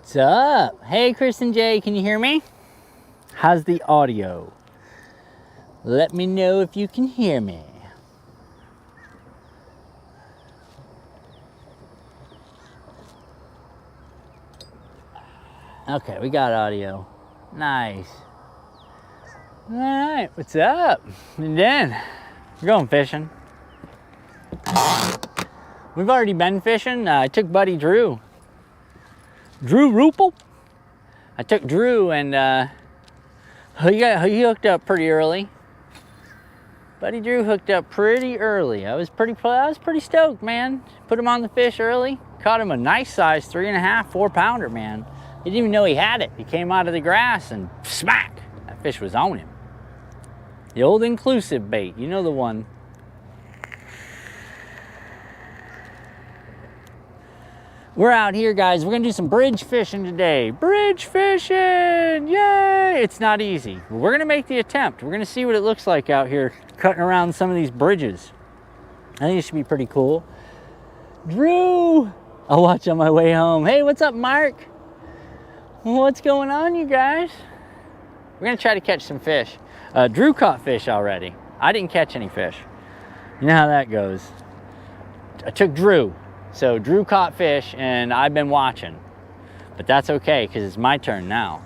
What's up? Hey, Chris and Jay, can you hear me? How's the audio? Let me know if you can hear me. Okay, we got audio. Nice. All right, what's up? And then we're going fishing. We've already been fishing. I took buddy Drew Rupel. I took Drew and he hooked up pretty early. Buddy Drew hooked up pretty early. I was pretty stoked, man. Put him on the fish early. Caught him a nice size 3.5, 4 pounder, man. He didn't even know he had it. He came out of the grass and smack, that fish was on him. The old inclusive bait, you know the one. We're out here, guys. We're gonna do some bridge fishing today. Bridge fishing, yay! It's not easy. We're gonna make the attempt. We're gonna see what it looks like out here cutting around some of these bridges. I think it should be pretty cool. Drew, I'll watch on my way home. Hey, what's up, Mark? What's going on, you guys? We're gonna try to catch some fish. Drew caught fish already. I didn't catch any fish. You know how that goes. I took Drew. So Drew caught fish and I've been watching, but that's okay because it's my turn now.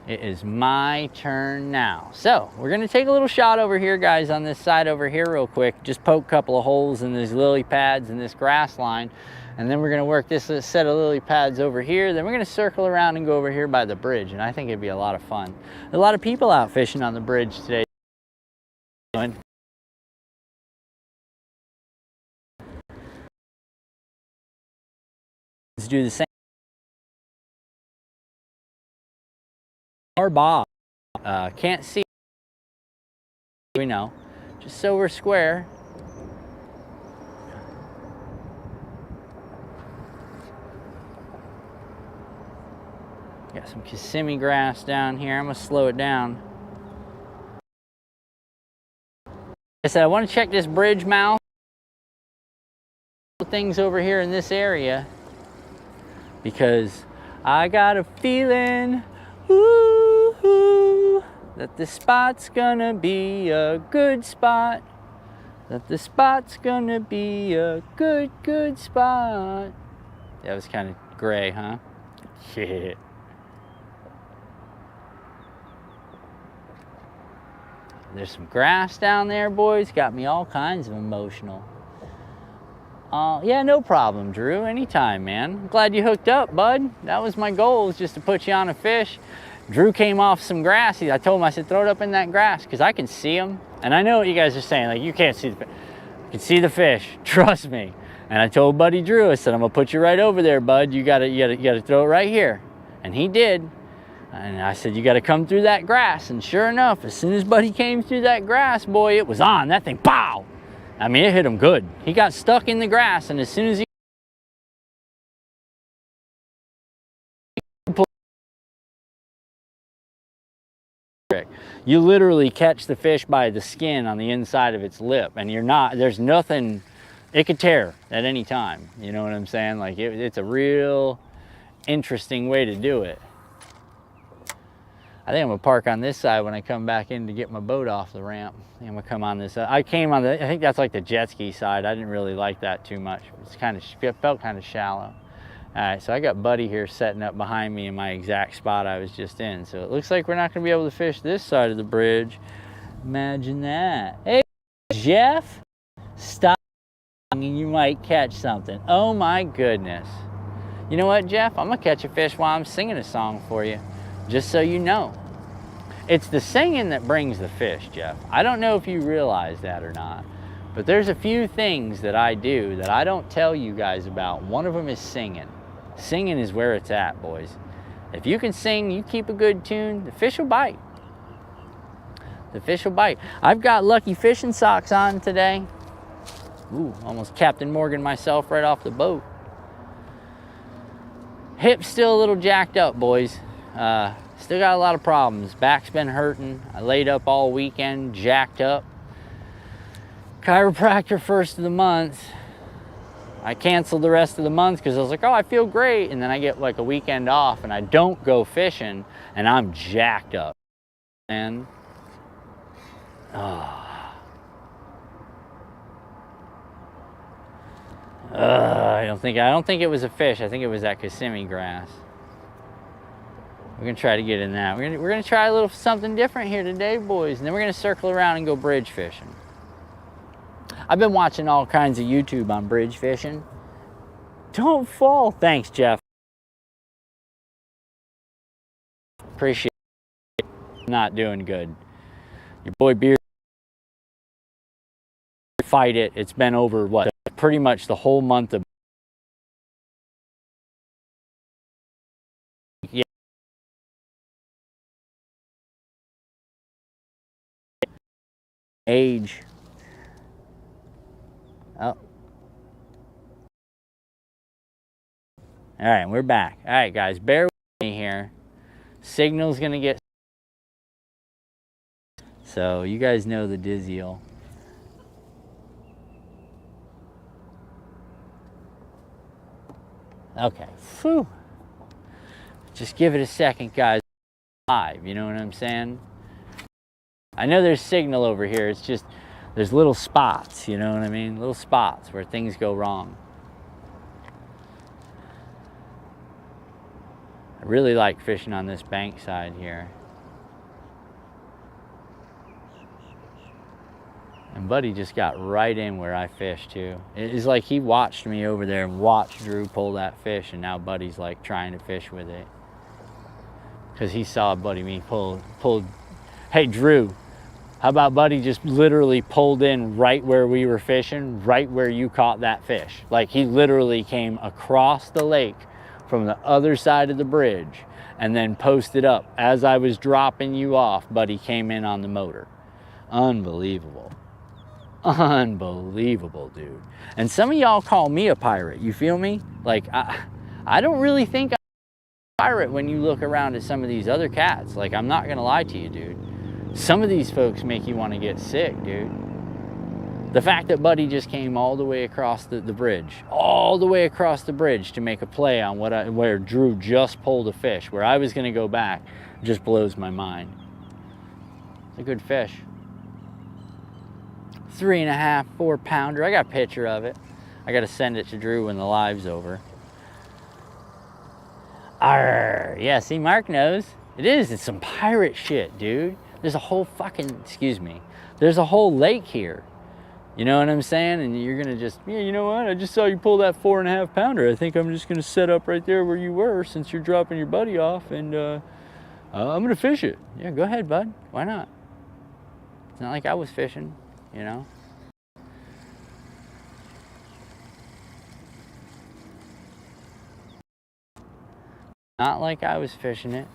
It is my turn now. So we're gonna take a little shot over here, guys, on this side over here real quick. Just poke a couple of holes in these lily pads and this grass line. And then we're gonna work this set of lily pads over here. Then we're gonna circle around and go over here by the bridge. And I think it'd be a lot of fun. A lot of people out fishing on the bridge today. Let's do the same. Or Bob. Can't see. We know. Just so we're square. Got some Kissimmee grass down here. I'm gonna slow it down. I said I want to check this bridge mouth. Things over here in this area. Because I got a feeling, ooh, that this spot's gonna be a good spot. That the spot's gonna be a good spot. That was kind of gray, huh? Yeah. There's some grass down there, boys. Got me all kinds of emotional. Yeah, no problem, Drew. Anytime, man. I'm glad you hooked up, bud. That was my goal, was just to put you on a fish. Drew came off some grass. I told him, I said, throw it up in that grass, because I can see him. And I know what you guys are saying. Like, you can't see the fish. You can see the fish. Trust me. And I told buddy Drew, I said, I'm going to put you right over there, bud. You gotta throw it right here. And he did. And I said, you got to come through that grass. And sure enough, as soon as buddy came through that grass, boy, it was on. That thing, pow! I mean, it hit him good. He got stuck in the grass, and as soon as he you literally catch the fish by the skin on the inside of its lip, and there's nothing, it could tear at any time. You know what I'm saying? Like, it's a real interesting way to do it. I think I'm gonna park on this side when I come back in to get my boat off the ramp. I think I'm gonna come on this side. I came on I think that's like the jet ski side. I didn't really like that too much. It felt kind of shallow. All right, so I got Buddy here setting up behind me in my exact spot I was just in. So it looks like we're not gonna be able to fish this side of the bridge. Imagine that. Hey, Jeff, stop and you might catch something. Oh my goodness. You know what, Jeff? I'm gonna catch a fish while I'm singing a song for you. Just so you know. It's the singing that brings the fish, Jeff. I don't know if you realize that or not, but there's a few things that I do that I don't tell you guys about. One of them is singing. Singing is where it's at, boys. If you can sing, you keep a good tune, the fish will bite. The fish will bite. I've got lucky fishing socks on today. Ooh, almost Captain Morgan myself right off the boat. Hip's still a little jacked up, boys. Still got a lot of problems. Back's been hurting. I laid up all weekend, jacked up. Chiropractor first of the month. I canceled the rest of the month because I was like, oh, I feel great. And then I get like a weekend off and I don't go fishing and I'm jacked up, man. Oh. I don't think it was a fish. I think it was that Kissimmee grass. We're gonna try to get in that. We're gonna try a little something different here today, boys. And then we're gonna circle around and go bridge fishing. I've been watching all kinds of YouTube on bridge fishing. Don't fall. Thanks, Jeff. Appreciate it. Not doing good. Your boy Beard. Fight it. It's been over what? Pretty much the whole month of age. Oh. All right, we're back. All right, guys, bear with me here. Signal's gonna get, so you guys know the deal. Okay, phew. Just give it a second, guys. Live, you know what I'm saying? I know there's signal over here. It's just there's little spots, you know what I mean? Little spots where things go wrong. I really like fishing on this bank side here. And Buddy just got right in where I fished too. It's like he watched me over there and watched Drew pull that fish, and now Buddy's like trying to fish with it. Because he saw Buddy me pulled. Hey Drew, how about Buddy just literally pulled in right where we were fishing, right where you caught that fish. Like he literally came across the lake from the other side of the bridge and then posted up. As I was dropping you off, Buddy came in on the motor. Unbelievable. Unbelievable, dude. And some of y'all call me a pirate, you feel me? Like, I don't really think I'm a pirate when you look around at some of these other cats. Like, I'm not gonna lie to you, dude. Some of these folks make you want to get sick, dude. The fact that Buddy just came all the way across the bridge, all the way across the bridge to make a play on where Drew just pulled a fish, where I was gonna go back, just blows my mind. It's a good fish. 3.5, 4 pounder. I got a picture of it. I got to send it to Drew when the live's over. Arr, yeah, see, Mark knows. It is. It's some pirate shit, dude. There's a whole fucking, excuse me, there's a whole lake here. You know what I'm saying? And you're going to just, yeah, you know what? I just saw you pull that 4.5 pounder. I think I'm just going to set up right there where you were since you're dropping your buddy off, and I'm going to fish it. Yeah, go ahead, bud. Why not? It's not like I was fishing, you know? Not like I was fishing it.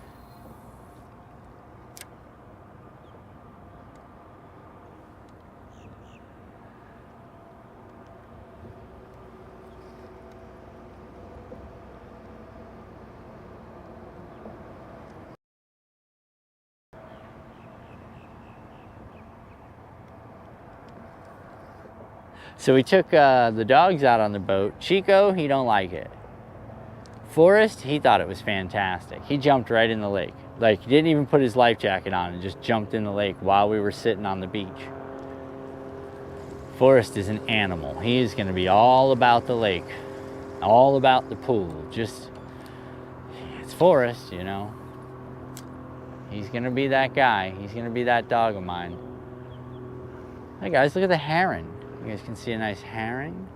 So we took the dogs out on the boat. Chico, he don't like it. Forrest, he thought it was fantastic. He jumped right in the lake. Like, he didn't even put his life jacket on and just jumped in the lake while we were sitting on the beach. Forrest is an animal. He is going to be all about the lake, all about the pool. Just, it's Forrest, you know. He's going to be that guy. He's going to be that dog of mine. Hey guys, look at the heron. You guys can see a nice herring.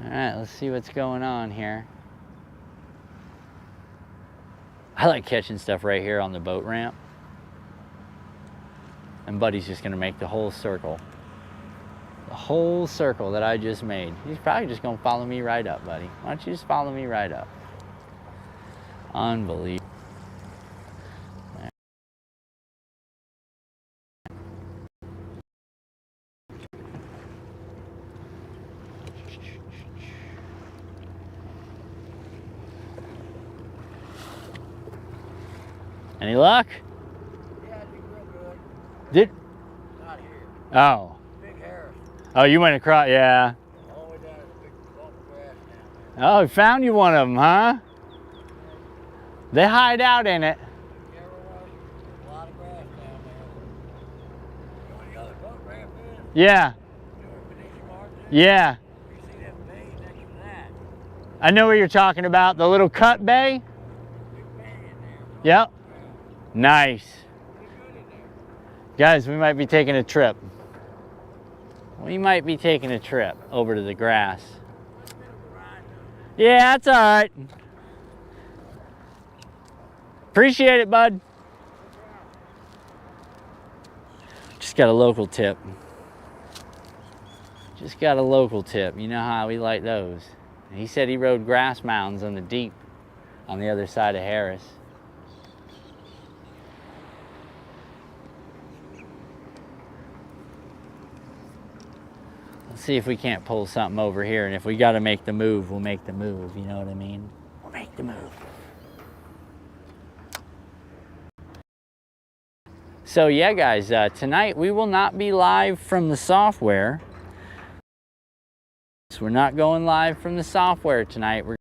All right, let's see what's going on here. I like catching stuff right here on the boat ramp. And Buddy's just gonna make the whole circle. The whole circle that I just made. He's probably just gonna follow me right up, buddy. Why don't you just follow me right up? Unbelievable. Any luck? Yeah, I did real good. Did? Not here. Oh. Big Harris. Oh, you went across, yeah. All the way down to the big clump of grass down there. Oh, we found you one of them, huh? They hide out in it. You ever watch? There's a lot of grass down there. You know where the other boat ramp is? Yeah, You know where Benicia Martin is? yeah. You see that bay next to that? I know what you're talking about, the little cut bay. Big bay in there. Yep. Nice. Pretty good in there. Guys, we might be taking a trip. We might be taking a trip over to the grass. That's a bit of a ride, though. Yeah, that's all right. Appreciate it, bud. Just got a local tip. Just got a local tip. You know how we like those. He said he rode grass mounds on the deep on the other side of Harris. Let's see if we can't pull something over here, and if we got to make the move, we'll make the move. You know what I mean? We'll make the move. So yeah, guys, tonight we will not be live from the software. So we're not going live from the software tonight. We're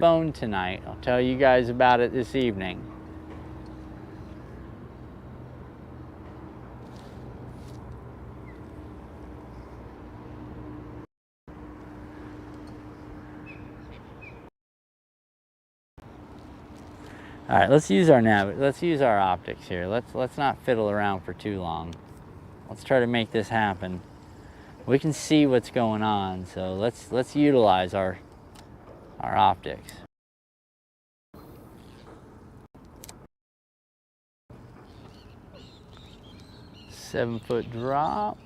phone tonight. I'll tell you guys about it this evening. All right, let's use our let's use our optics here. Let's not fiddle around for too long. Let's try to make this happen. We can see what's going on, so let's utilize our optics. Seven-foot drop.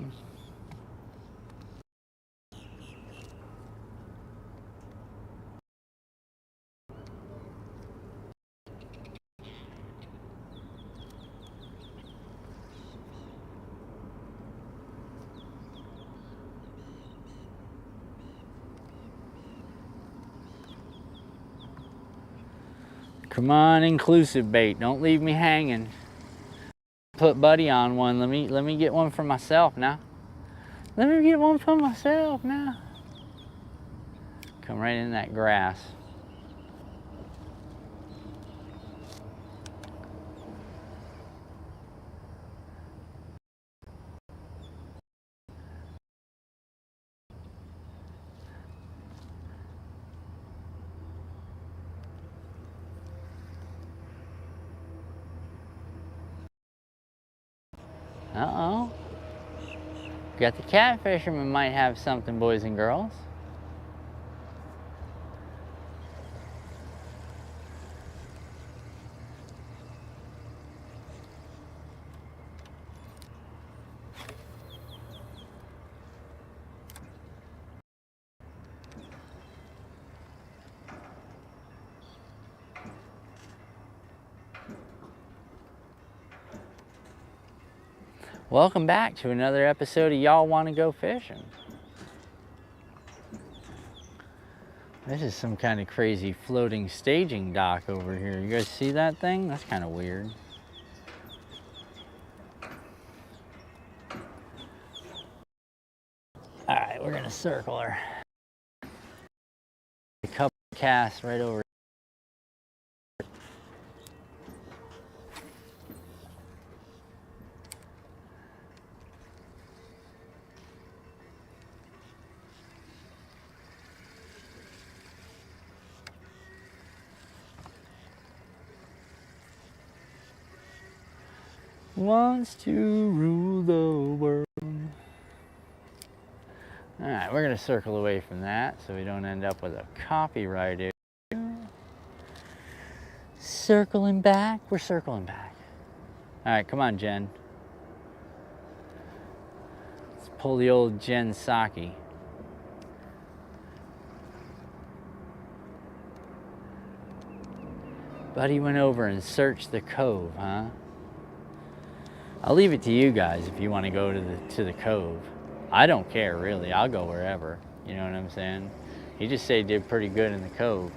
Come on, inclusive bait. Don't leave me hanging. Put Buddy on one. Let me get one for myself now. Let me get one for myself now. Come right in that grass. Uh-oh. Got the catfisherman might have something, boys and girls. Welcome back to another episode of Y'all Want to Go Fishing. This is some kind of crazy floating staging dock over here. You guys see that thing? That's kind of weird. All right, we're gonna circle her. A couple casts right over. Wants to rule the world. All right, we're gonna circle away from that so we don't end up with a copyright issue. Circling back, we're circling back. All right, come on, Jen. Let's pull the old Jen Psaki. Buddy went over and searched the cove, huh? I'll leave it to you guys if you want to go to the cove. I don't care, really. I'll go wherever. You know what I'm saying? He just said he did pretty good in the cove.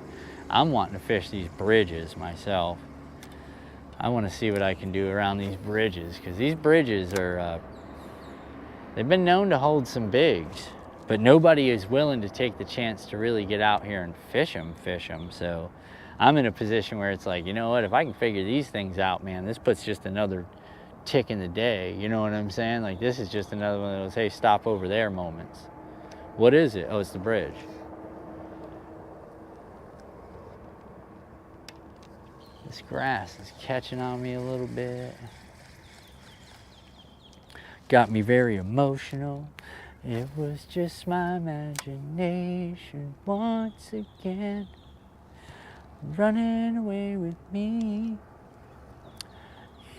I'm wanting to fish these bridges myself. I want to see what I can do around these bridges, because these bridges are, they've been known to hold some bigs, but nobody is willing to take the chance to really get out here and fish them. So I'm in a position where it's like, you know what, if I can figure these things out, man, this puts just another tick in the day. You know what I'm saying? Like, this is just another one of those, hey, stop over there moments. What is it? Oh, it's the bridge. This grass is catching on me a little bit. Got me very emotional. It was just my imagination once again, running away with me.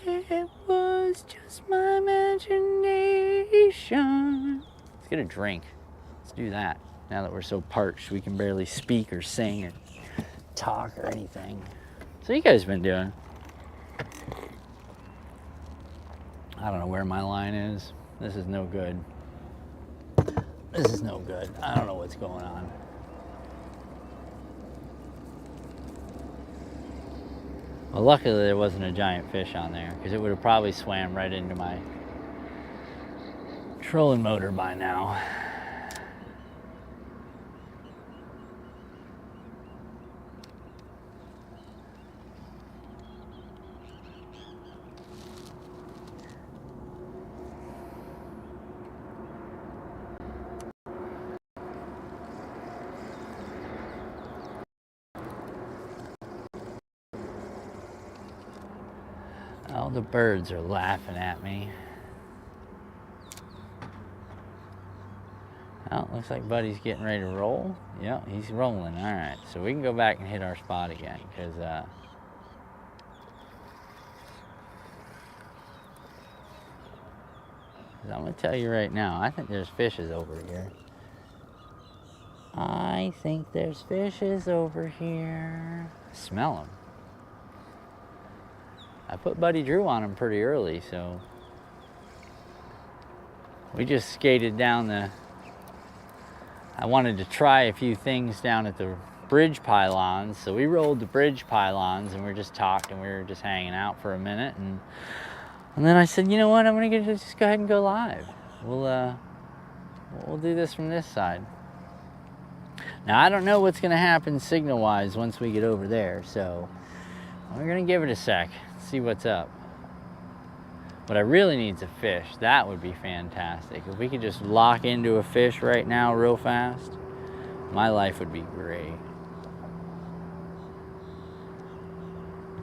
It was just my imagination. Let's get a drink. Let's do that. Now that we're so parched, we can barely speak or sing or talk or anything. So you guys been doing? I don't know where my line is. This is no good. This is no good. I don't know what's going on. Well, luckily there wasn't a giant fish on there, because it would have probably swam right into my trolling motor by now. All the birds are laughing at me. Oh, looks like Buddy's getting ready to roll. Yep, he's rolling. All right, so we can go back and hit our spot again, because I'm going to tell you right now, I think there's fishes over here. I think there's fishes over here. Smell them. I put Buddy Drew on him pretty early, so we just skated down the, I wanted to try a few things down at the bridge pylons, so we rolled the bridge pylons and we just talked and we were just hanging out for a minute, and then I said, you know what, I'm gonna just go ahead and go live. We'll do this from this side. Now I don't know what's gonna happen signal wise once we get over there, so we're gonna give it a sec. See what's up. What I really need is a fish. That would be fantastic. If we could just lock into a fish right now real fast, my life would be great.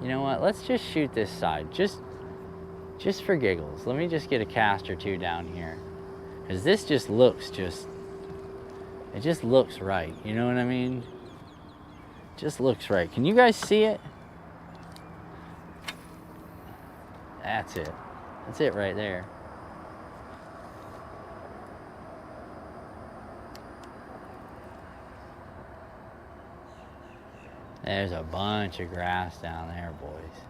You know what? Let's just shoot this side. Just for giggles. Let me just get a cast or two down here. Because this just looks it just looks right. You know what I mean? Just looks right. Can you guys see it? That's it. That's it right there. There's a bunch of grass down there, boys.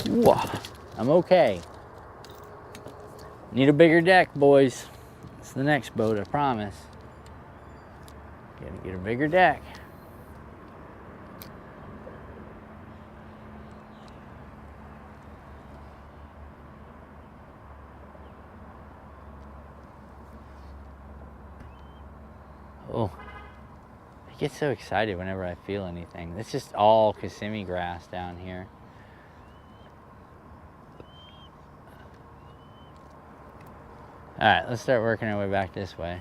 Whoa. I'm okay. Need a bigger deck, boys. It's the next boat, I promise. Gotta get a bigger deck. Oh, I get so excited whenever I feel anything. It's just all Kissimmee grass down here. All right, let's start working our way back this way.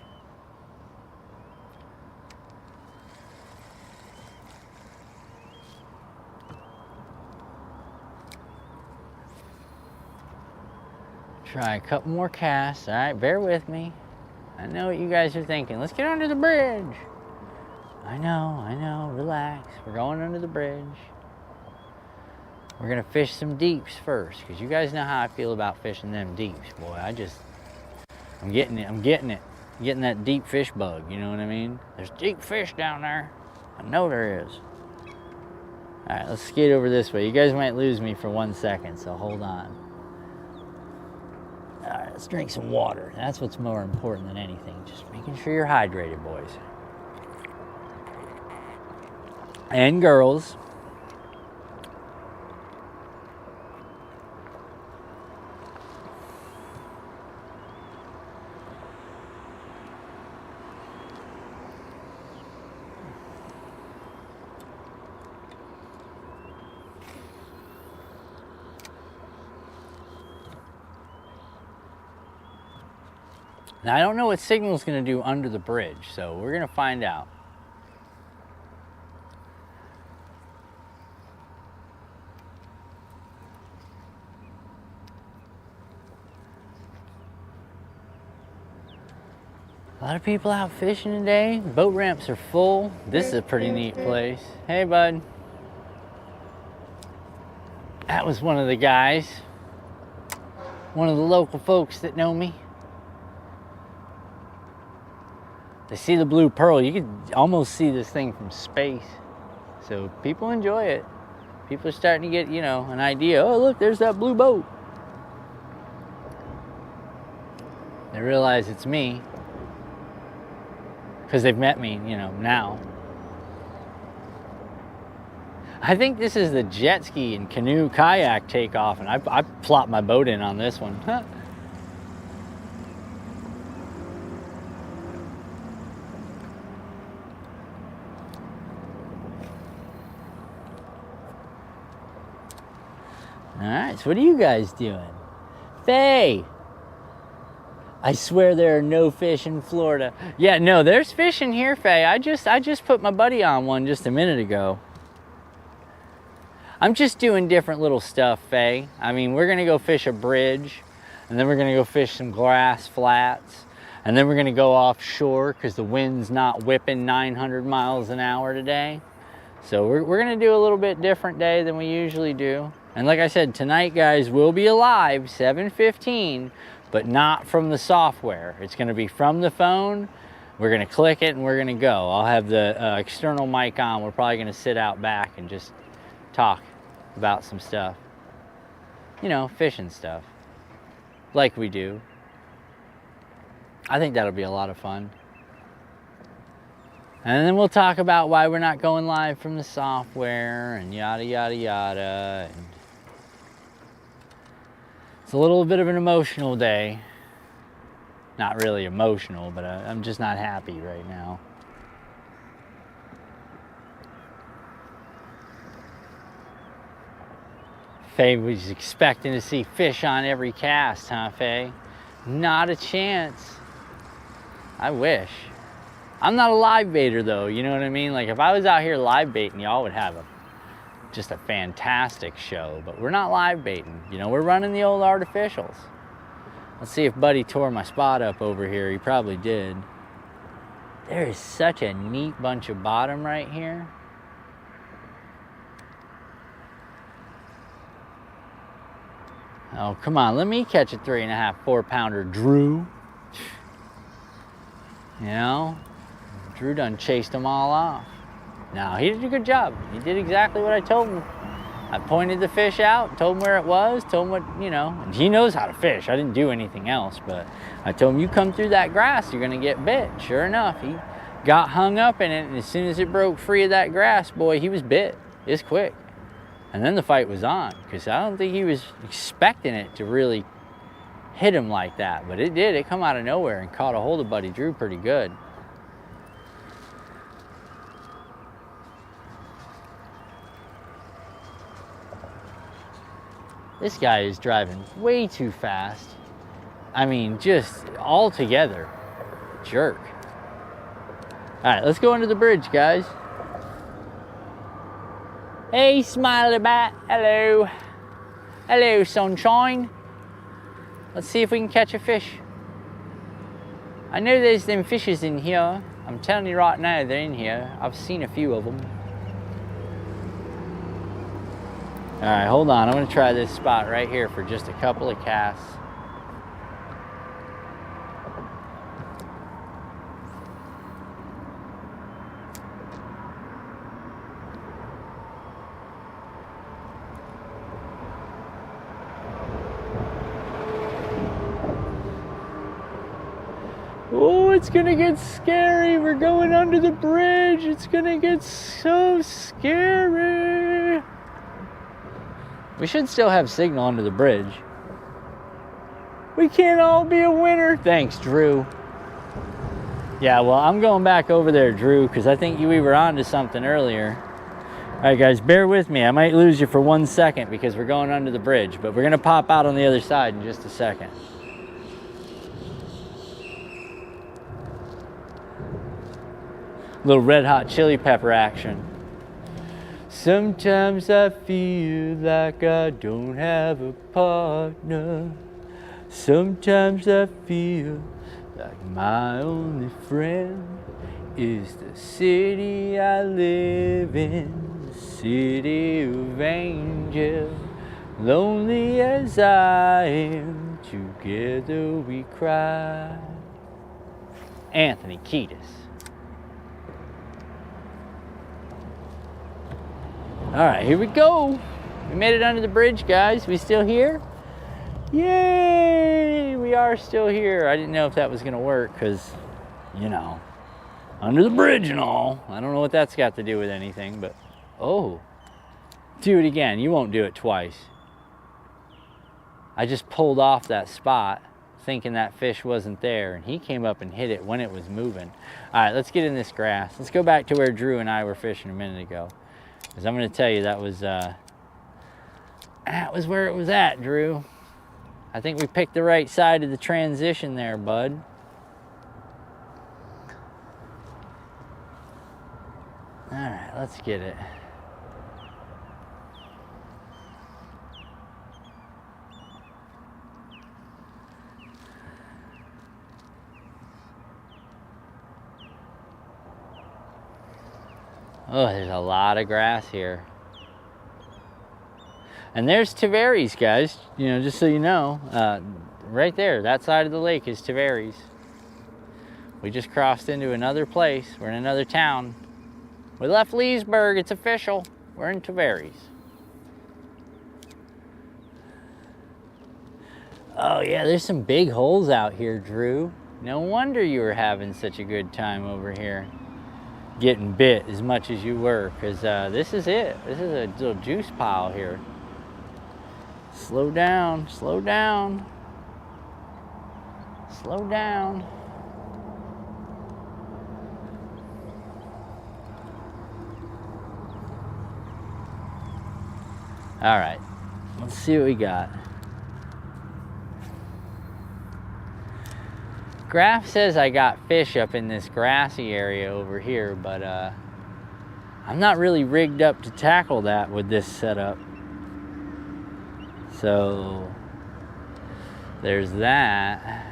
Try a couple more casts. All right, bear with me. I know what you guys are thinking. Let's get under the bridge. I know, relax. We're going under the bridge. We're gonna fish some deeps first, because you guys know how I feel about fishing them deeps, boy. I'm getting it. I'm getting that deep fish bug, you know what I mean? There's deep fish down there. I know there is. All right, let's skate over this way. You guys might lose me for 1 second, so hold on. All right, let's drink some water. That's what's more important than anything. Just making sure you're hydrated, boys. And girls. Now, I don't know what Signal's going to do under the bridge, so we're going to find out. A lot of people out fishing today. Boat ramps are full. This is a pretty neat place. Hey, bud. That was one of the guys. One of the local folks that know me. They see the blue pearl. You could almost see this thing from space. So people enjoy it. People are starting to get, you know, an idea. Oh, look, there's that blue boat. They realize it's me. Because they've met me, you know, now. I think this is the jet ski and canoe kayak takeoff, and I plopped my boat in on this one. Huh. All right, so what are you guys doing? Faye! I swear there are no fish in Florida. Yeah, no, there's fish in here, Faye. I just put my buddy on one just a minute ago. I'm just doing different little stuff, Faye. I mean, we're gonna go fish a bridge, and then we're gonna go fish some grass flats, and then we're gonna go offshore because the wind's not whipping 900 miles an hour today. So we're gonna do a little bit different day than we usually do. And like I said, tonight, guys, we'll be alive, 7:15, but not from the software. It's gonna be from the phone. We're gonna click it and we're gonna go. I'll have the external mic on. We're probably gonna sit out back and just talk about some stuff. You know, fishing stuff, like we do. I think that'll be a lot of fun. And then we'll talk about why we're not going live from the software and yada, yada, yada. And it's a little bit of an emotional day. Not really emotional, but I'm just not happy right now. Faye was expecting to see fish on every cast, huh, Faye? Not a chance. I wish. I'm not a live baiter though, you know what I mean? Like if I was out here live baiting, y'all would have just a fantastic show, but we're not live baiting. You know, we're running the old artificials. Let's see if Buddy tore my spot up over here. He probably did. There is such a neat bunch of bottom right here. Oh, come on, let me catch a 3.5, 4-pounder, Drew. You know? Drew done chased them all off. No, he did a good job. He did exactly what I told him. I pointed the fish out, told him where it was, told him what, you know, and he knows how to fish. I didn't do anything else, but I told him, you come through that grass, you're gonna get bit. Sure enough, he got hung up in it, and as soon as it broke free of that grass, boy, he was bit. It's quick. And then the fight was on, because I don't think he was expecting it to really hit him like that, but it did. It come out of nowhere and caught a hold of Buddy Drew pretty good. This guy is driving way too fast. I mean, just altogether jerk. All right, let's go under the bridge, guys. Hey, smiley bat, hello. Hello, sunshine. Let's see if we can catch a fish. I know there's them fishes in here. I'm telling you right now, they're in here. I've seen a few of them. All right, hold on. I'm gonna try this spot right here for just a couple of casts. it's gonna get scary. We're going under the bridge. It's gonna get so scary. We should still have signal under the bridge. We can't all be a winner. Thanks, Drew. Yeah, well, I'm going back over there, Drew, because I think we were on to something earlier. All right, guys, bear with me. I might lose you for 1 second because we're going under the bridge, but we're going to pop out on the other side in just a second. Little Red Hot Chili Pepper action. Sometimes I feel like I don't have a partner. Sometimes I feel like my only friend is the city I live in, the city of angels. Lonely as I am, together we cry. Anthony Kiedis. All right, here we go. We made it under the bridge, guys. We still here? Yay! We are still here. I didn't know if that was gonna work because, you know, under the bridge and all. I don't know what that's got to do with anything, but oh, do it again. You won't do it twice. I just pulled off that spot thinking that fish wasn't there, and he came up and hit it when it was moving. All right, let's get in this grass. Let's go back to where Drew and I were fishing a minute ago. Because I'm going to tell you that was where it was at, Drew. I think we picked the right side of the transition there, bud. All right, let's get it. Oh, there's a lot of grass here. And there's Tavares, guys. You know, just so you know, right there, that side of the lake is Tavares. We just crossed into another place. We're in another town. We left Leesburg, it's official. We're in Tavares. Oh yeah, there's some big holes out here, Drew. No wonder you were having such a good time over here. Getting bit as much as you were, because this is it. This is a little juice pile here. Slow down, slow down. Slow down. All right, let's see what we got. Graph says I got fish up in this grassy area over here, but I'm not really rigged up to tackle that with this setup. So there's that.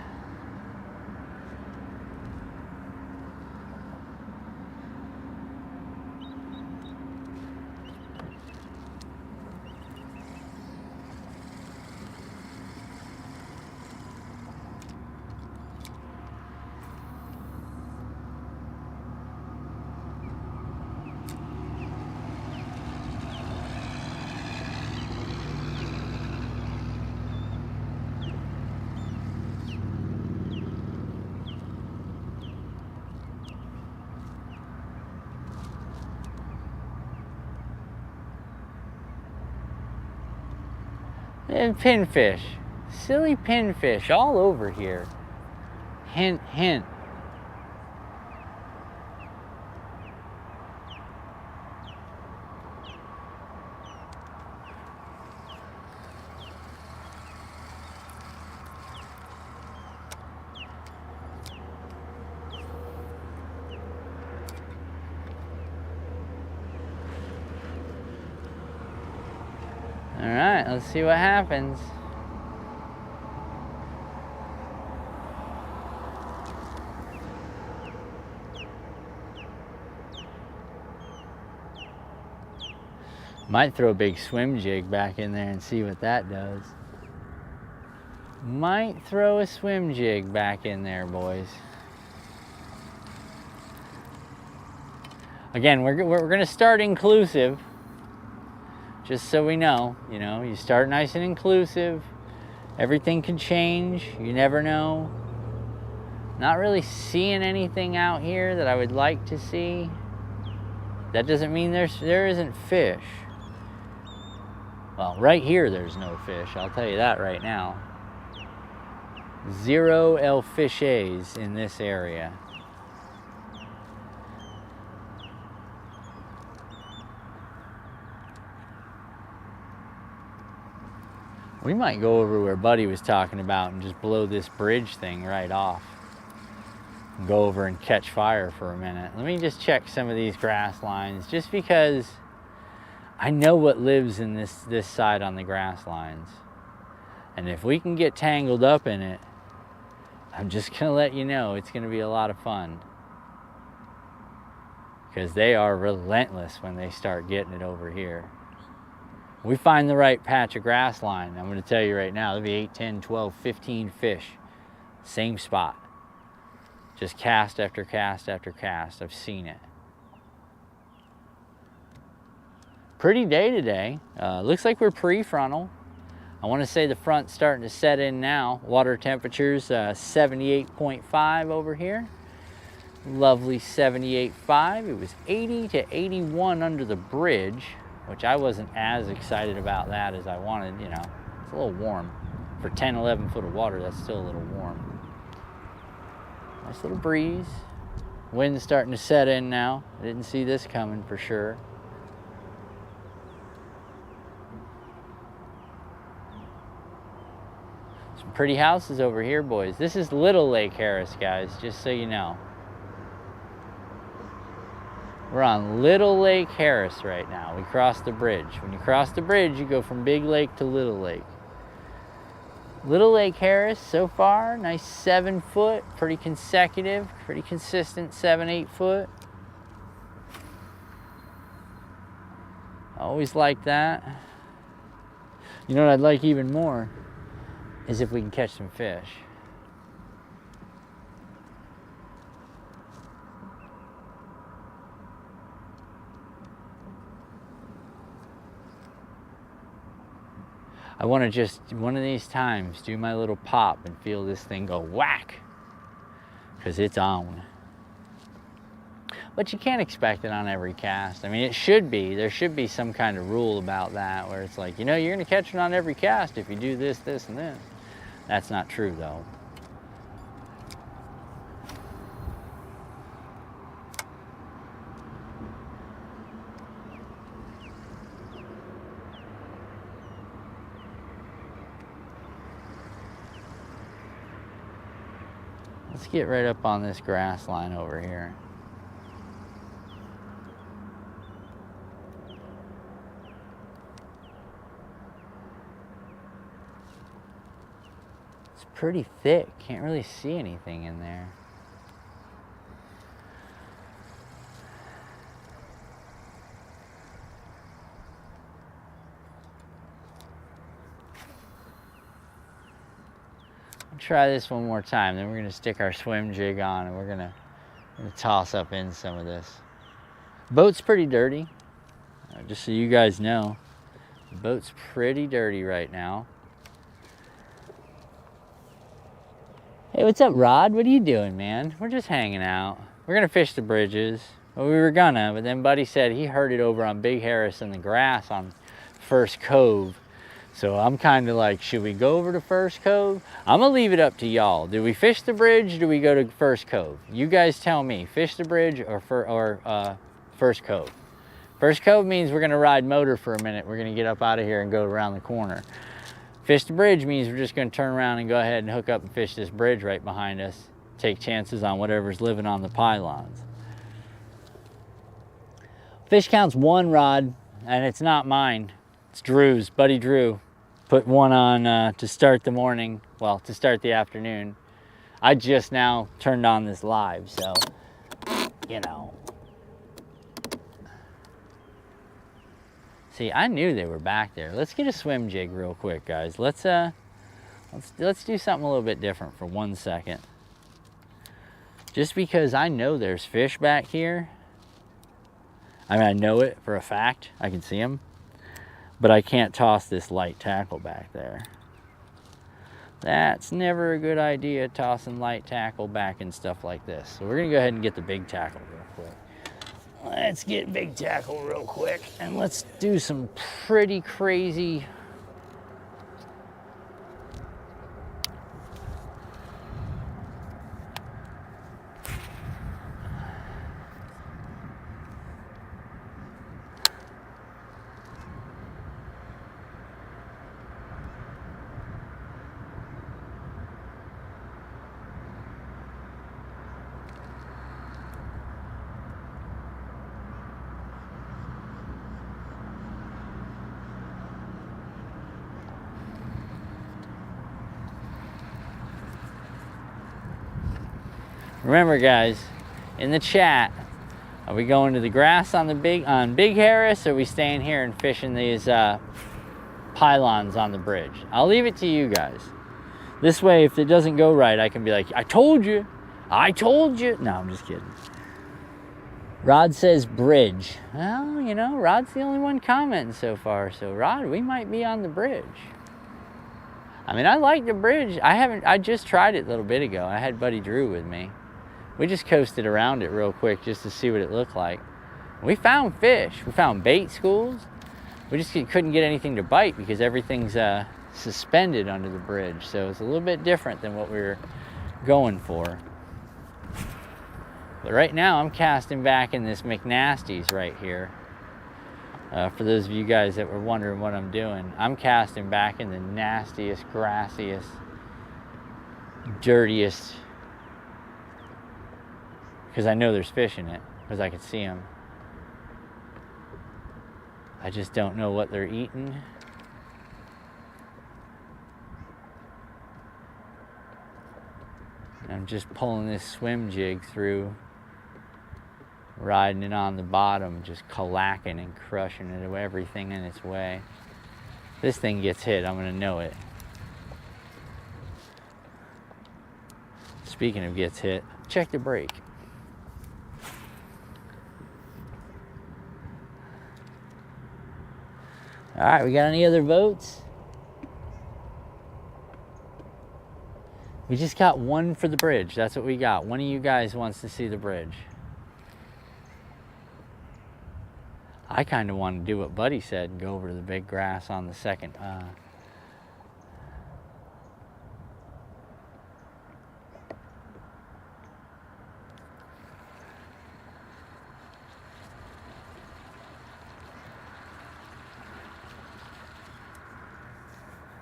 And pinfish, silly pinfish all over here. Hint, hint. All right, let's see what happens. Might throw a big swim jig back in there and see what that does. Might throw a swim jig back in there, boys. Again, we're gonna start inclusive. Just so we know, you know, you start nice and inclusive. Everything can change. You never know. Not really seeing anything out here that I would like to see. That doesn't mean there isn't fish. Well, right here there's no fish, I'll tell you that right now. 0 L-fishes in this area. We might go over where Buddy was talking about and just blow this bridge thing right off. And go over and catch fire for a minute. Let me just check some of these grass lines, just because I know what lives in this side on the grass lines. And if we can get tangled up in it, I'm just gonna let you know it's gonna be a lot of fun. Because they are relentless when they start getting it over here. We find the right patch of grass line, I'm gonna tell you right now, there'll be 8, 10, 12, 15 fish. Same spot. Just cast after cast after cast. I've seen it. Pretty day today. Looks like we're pre-frontal. I want to say the front's starting to set in now. Water temperature's 78.5 over here. Lovely 78.5. It was 80 to 81 under the bridge, which I wasn't as excited about that as I wanted. You know, it's a little warm. For 10, 11 foot of water, that's still a little warm. Nice little breeze. Wind's starting to set in now. I didn't see this coming for sure. Some pretty houses over here, boys. This is Little Lake Harris, guys, just so you know. We're on Little Lake Harris right now. We crossed the bridge. When you cross the bridge, you go from Big Lake to Little Lake. Little Lake Harris so far, nice 7 foot, pretty consecutive, pretty consistent 7, 8 foot. Always like that. You know what I'd like even more is if we can catch some fish. I want to just, one of these times, do my little pop and feel this thing go whack, because it's on. But you can't expect it on every cast. I mean, it should be. There should be some kind of rule about that, where it's like, you know, you're going to catch it on every cast if you do this, this, and this. That's not true, though. Let's get right up on this grass line over here. It's pretty thick. Can't really see anything in there. Try this one more time, then we're gonna stick our swim jig on and we're gonna toss up in some of this. Boat's pretty dirty, just so you guys know. The boat's pretty dirty right now. Hey, what's up, Rod? What are you doing, man? We're just hanging out. We're gonna fish the bridges. Well, we were gonna, but then Buddy said he heard it over on Big Harris in the grass on First Cove. So I'm kind of like, should we go over to First Cove? I'm gonna leave it up to y'all. Do we fish the bridge? Do we go to First Cove? You guys tell me, fish the bridge or First Cove? First Cove means we're gonna ride motor for a minute. We're gonna get up out of here and go around the corner. Fish the bridge means we're just gonna turn around and go ahead and hook up and fish this bridge right behind us. Take chances on whatever's living on the pylons. Fish count's 1 rod, and it's not mine. It's Drew's, Buddy Drew. Put one on to start the morning, well, to start the afternoon. I just now turned on this live, so, you know. See, I knew they were back there. Let's get a swim jig real quick, guys. Let's do something a little bit different for 1 second. Just because I know there's fish back here. I mean, I know it for a fact. I can see them. But I can't toss this light tackle back there. That's never a good idea, tossing light tackle back and stuff like this. So we're gonna go ahead and get the big tackle real quick. Let's get big tackle real quick, and let's do some pretty crazy Remember, guys, in the chat, are we going to the grass on Big Harris, or are we staying here and fishing these pylons on the bridge? I'll leave it to you guys. This way, if it doesn't go right, I can be like, I told you. No, I'm just kidding. Rod says bridge. Well, you know, Rod's the only one commenting so far. So, Rod, we might be on the bridge. I mean, I like the bridge. I just tried it a little bit ago. I had Buddy Drew with me. We just coasted around it real quick just to see what it looked like. We found fish. We found bait schools. We just couldn't get anything to bite because everything's suspended under the bridge. So it's a little bit different than what we were going for. But right now I'm casting back in this McNasty's right here. For those of you guys that were wondering what I'm doing, I'm casting back in the nastiest, grassiest, dirtiest, because I know there's fish in it, because I can see them. I just don't know what they're eating. I'm just pulling this swim jig through, riding it on the bottom, just clacking and crushing it with everything in its way. This thing gets hit, I'm gonna know it. Speaking of gets hit, check the brake. All right, we got any other votes? We just got one for the bridge. That's what we got. One of you guys wants to see the bridge. I kind of want to do what Buddy said and go over to the big grass on the second.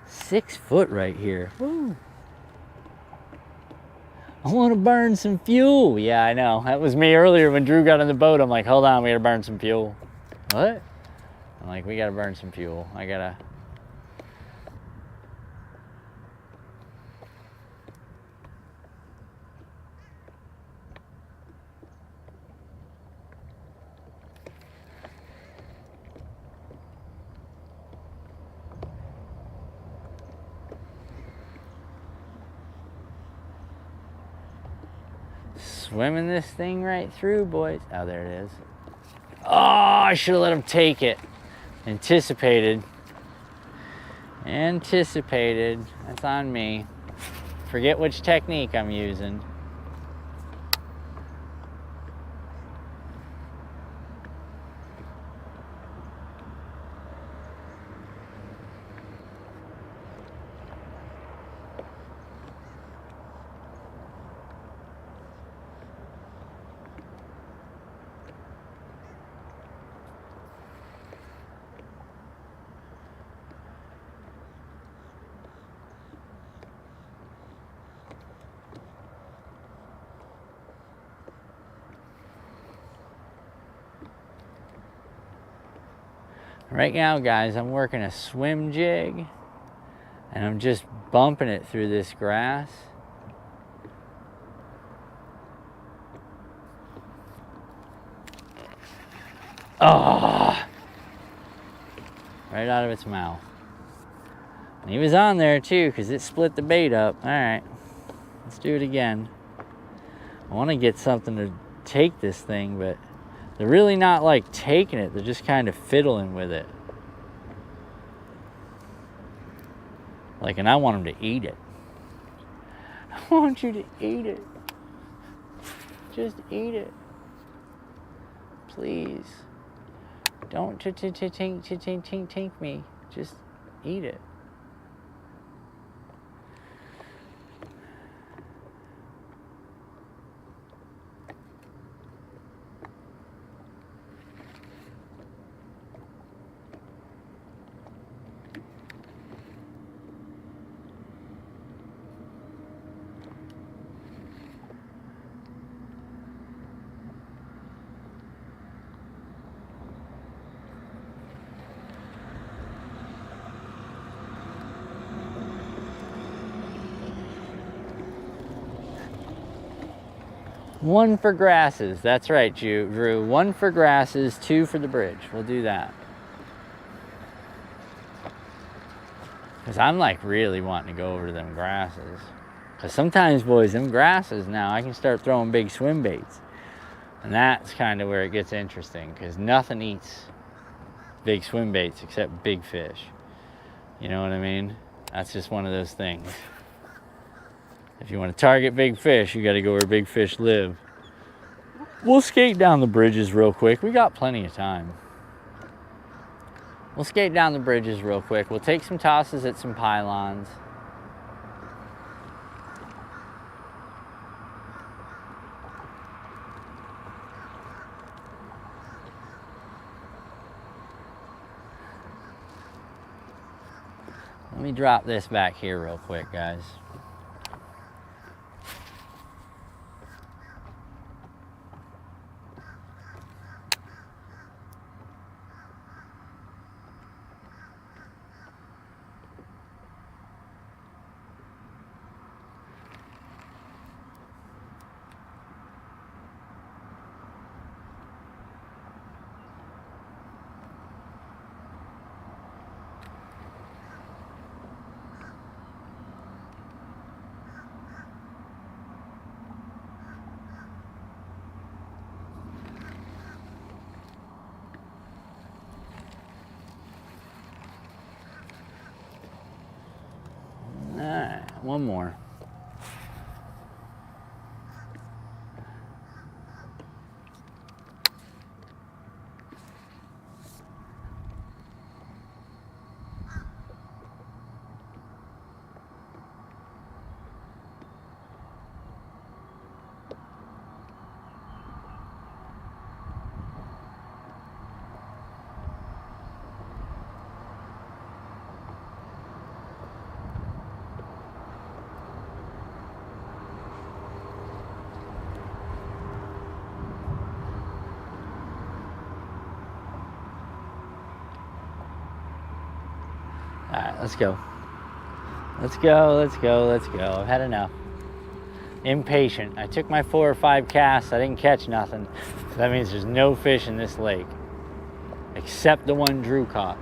$6 foot right here. Woo. I want to burn some fuel. Yeah, I know. That was me earlier when Drew got on the boat. I'm like, hold on, we gotta burn some fuel. What? I'm like, we gotta burn some fuel. I gotta. Swimming this thing right through, boys. Oh, there it is. Oh, I should have let him take it. Anticipated. That's on me. Forget which technique I'm using. Right now, guys, I'm working a swim jig and I'm just bumping it through this grass. Oh, right out of its mouth. And he was on there too because it split the bait up. All right, let's do it again. I want to get something to take this thing, but they're really not like taking it, they're just kind of fiddling with it. Like, and I want them to eat it. I want you to eat it. Just eat it. Please. Don't tink me. Just eat it. One for grasses. That's right, Drew. One for grasses, two for the bridge. We'll do that. Because I'm like really wanting to go over to them grasses. Because sometimes, boys, them grasses now, I can start throwing big swim baits. And that's kind of where it gets interesting. Because nothing eats big swim baits except big fish. You know what I mean? That's just one of those things. If you want to target big fish, you got to go where big fish live. We'll skate down the bridges real quick. We got plenty of time. We'll skate down the bridges real quick. We'll take some tosses at some pylons. Let me drop this back here real quick, guys. One more. All right, let's go. Let's go, let's go, let's go. I've had enough. Impatient. I took my 4 or 5 casts. I didn't catch nothing. So that means there's no fish in this lake. Except the one Drew caught.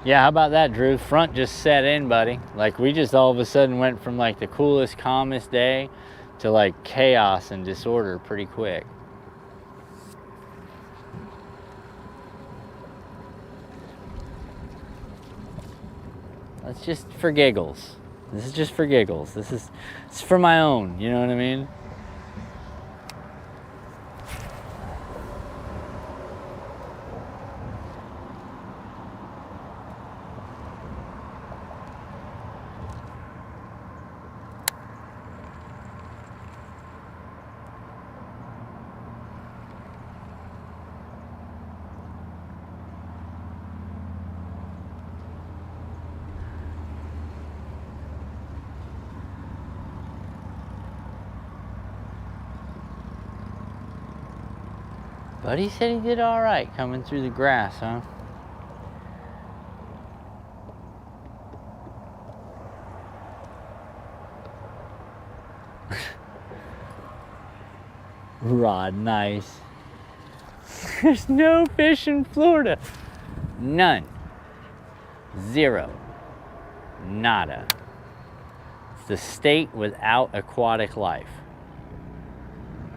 Yeah, how about that, Drew? Front just set in, buddy. Like, we just all of a sudden went from like the coolest, calmest day to like chaos and disorder pretty quick. That's just for giggles. This is just for giggles. It's for my own, you know what I mean? But he said he did all right coming through the grass, huh? Rod, nice. There's no fish in Florida. None. Zero. Nada. the state without aquatic life.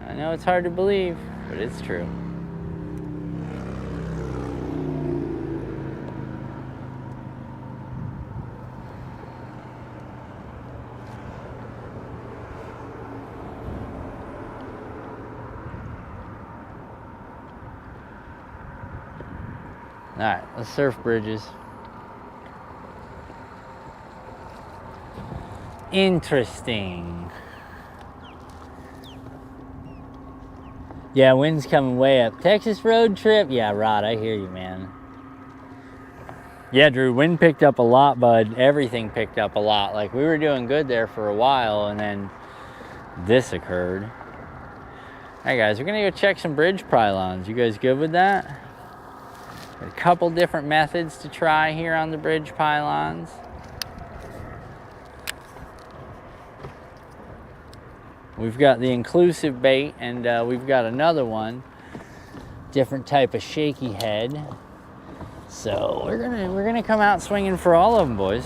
I know it's hard to believe, but it's true. All right, let's surf bridges. Interesting. Yeah, wind's coming way up. Texas road trip? Yeah, Rod, I hear you, man. Yeah, Drew, wind picked up a lot, bud. Everything picked up a lot. Like, we were doing good there for a while, and then this occurred. All right, guys, we're gonna go check some bridge pylons. You guys good with that? A couple different methods to try here on the bridge pylons. We've got the inclusive bait, and we've got another one, different type of shaky head. So we're gonna come out swinging for all of them, boys.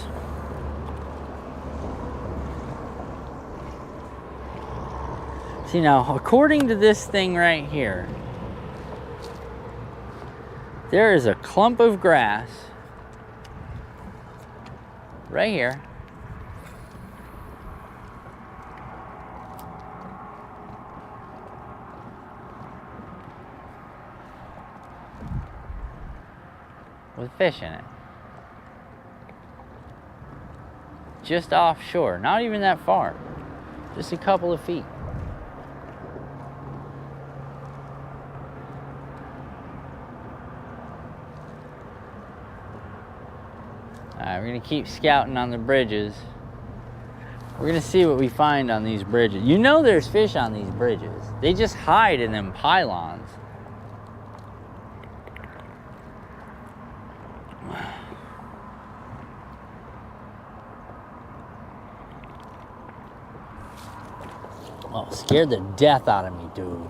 See now, according to this thing right here, there is a clump of grass right here. With fish in it. Just offshore, not even that far, just a couple of feet. Alright, we're gonna keep scouting on the bridges. We're gonna see what we find on these bridges. You know there's fish on these bridges. They just hide in them pylons. Oh, scared the death out of me, dude.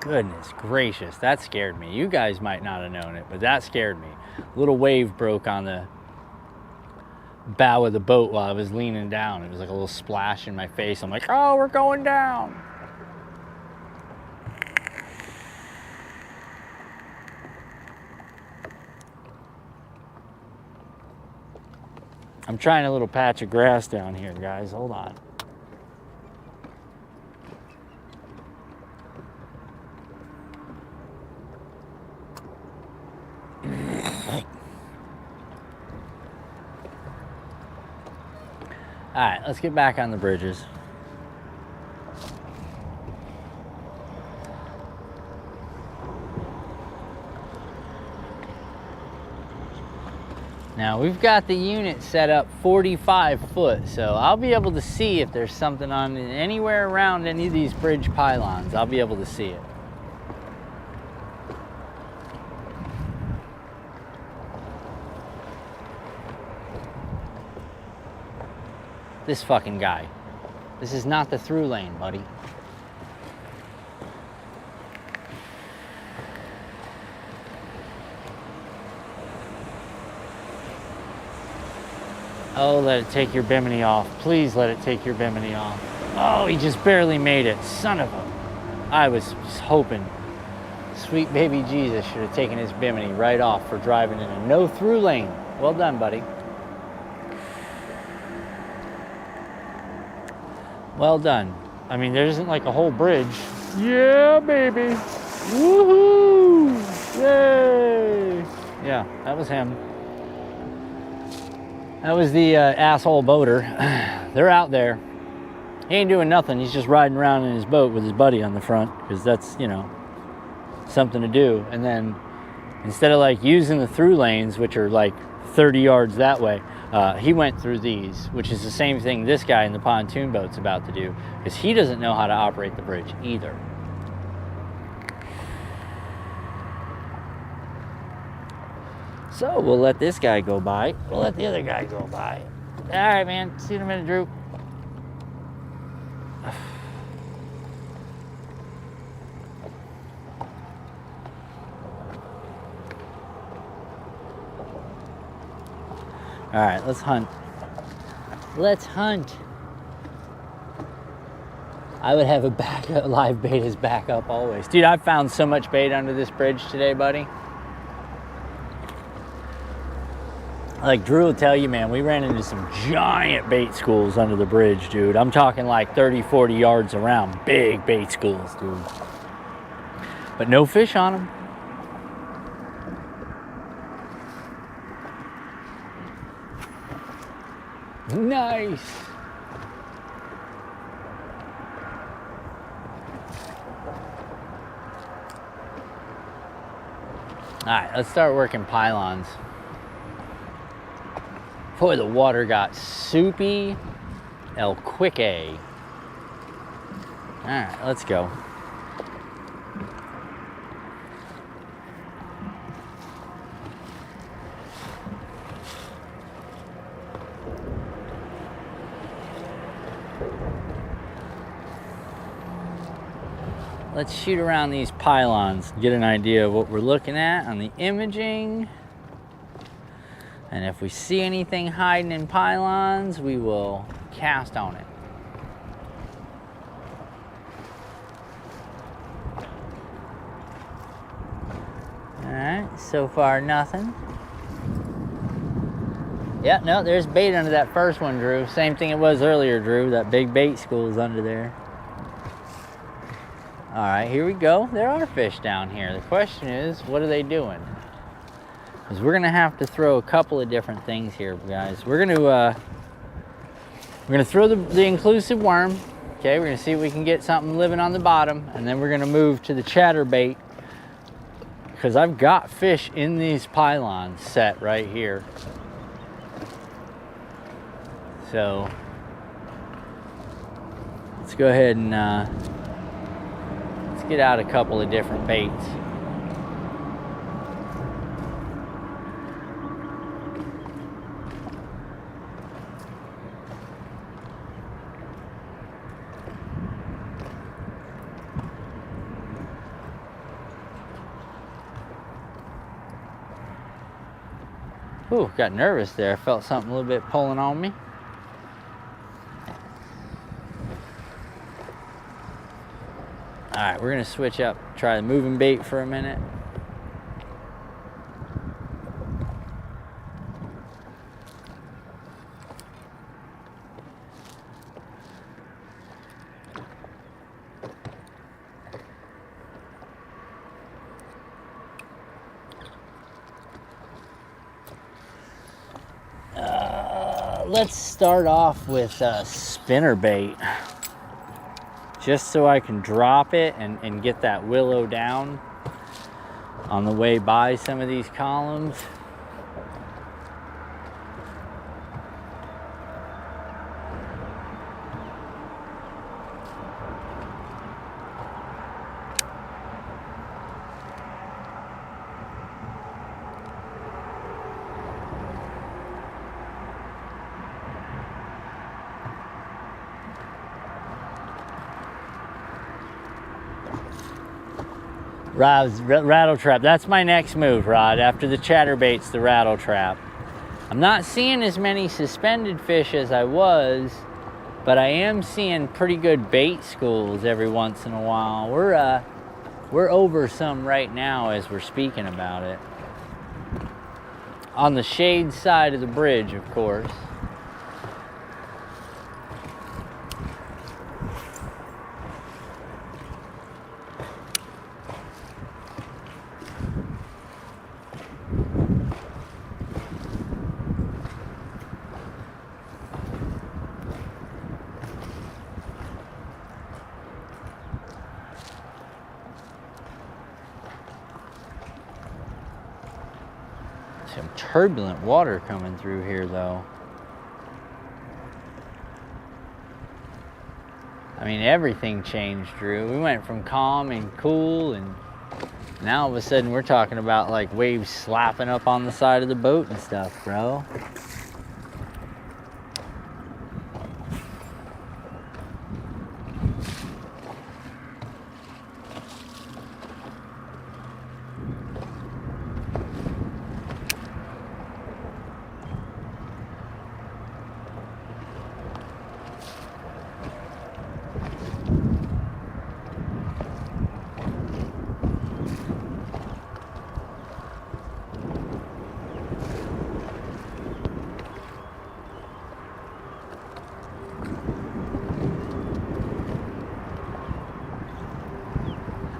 Goodness gracious, that scared me. You guys might not have known it, but that scared me. A little wave broke on the bow of the boat while I was leaning down. It was like a little splash in my face. I'm like, oh, we're going down. I'm trying a little patch of grass down here, guys. Hold on. All right, let's get back on the bridges. Now we've got the unit set up 45 foot, so I'll be able to see if there's something on anywhere around any of these bridge pylons. I'll be able to see it. This fucking guy. This is not the through lane, buddy. Oh, let it take your bimini off. Please let it take your bimini off. Oh, he just barely made it. Son of a... I was just hoping sweet baby Jesus should have taken his bimini right off for driving in a no through lane. Well done, buddy. Well done. I mean, there isn't like a whole bridge. Yeah, baby. Woohoo! Yay! Yeah, that was him. That was the asshole boater. They're out there. He ain't doing nothing. He's just riding around in his boat with his buddy on the front because that's, you know, something to do. And then instead of like using the through lanes, which are like 30 yards that way, he went through these, which is the same thing this guy in the pontoon boat's about to do because he doesn't know how to operate the bridge either. So we'll let this guy go by. We'll let the other guy go by. All right, man. See you in a minute, Drew. All right, let's hunt. Let's hunt. I would have a backup, live bait as backup always. Dude, I found so much bait under this bridge today, buddy. Like Drew will tell you, man, we ran into some giant bait schools under the bridge, dude. I'm talking like 30, 40 yards around. Big bait schools, dude. But no fish on them. Nice. All right, let's start working pylons. Boy, the water got soupy el quique. All right, let's go. Let's shoot around these pylons, get an idea of what we're looking at on the imaging. And if we see anything hiding in pylons, we will cast on it. All right, so far nothing. Yeah, no, there's bait under that first one, Drew. Same thing it was earlier, Drew. That big bait school is under there. All right, here we go. There are fish down here. The question is, what are they doing? Because we're gonna have to throw a couple of different things here, guys. We're gonna throw the inclusive worm. Okay, we're gonna see if we can get something living on the bottom, and then we're gonna move to the chatterbait because I've got fish in these pylons set right here. So let's go ahead and let's get out a couple of different baits. Ooh, got nervous there. I felt something a little bit pulling on me. All right, we're gonna switch up, try the moving bait for a minute. Let's start off with a spinner bait, just so I can drop it and get that willow down on the way by some of these columns. Rattle trap. That's my next move, Rod. After the chatterbait's the rattle trap. I'm not seeing as many suspended fish as I was, but I am seeing pretty good bait schools every once in a while. We're over some right now as we're speaking about it. On the shade side of the bridge, of course. Some turbulent water coming through here, though. I mean, everything changed, Drew. We went from calm and cool, and now all of a sudden we're talking about like waves slapping up on the side of the boat and stuff, bro.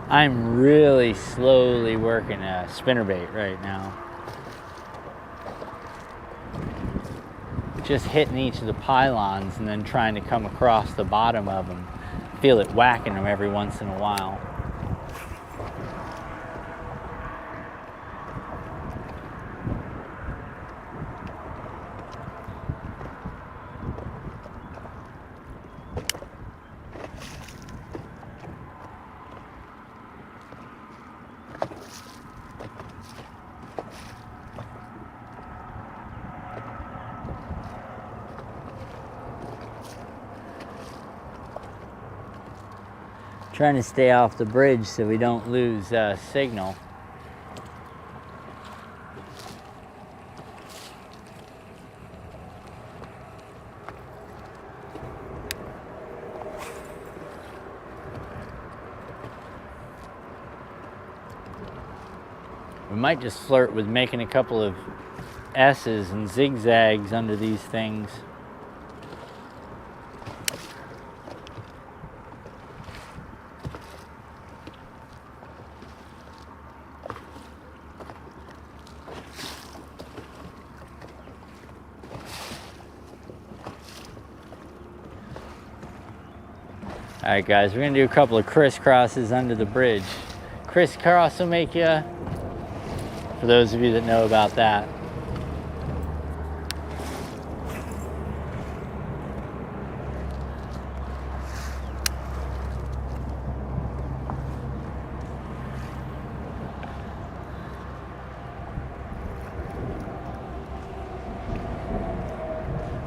I'm really slowly working a spinnerbait right now. Just hitting each of the pylons and then trying to come across the bottom of them. Feel it whacking them every once in a while. Trying to stay off the bridge so we don't lose signal. We might just flirt with making a couple of S's and zigzags under these things. All right, guys, we're gonna do a couple of crisscrosses under the bridge. Crisscrossomakia, for those of you that know about that.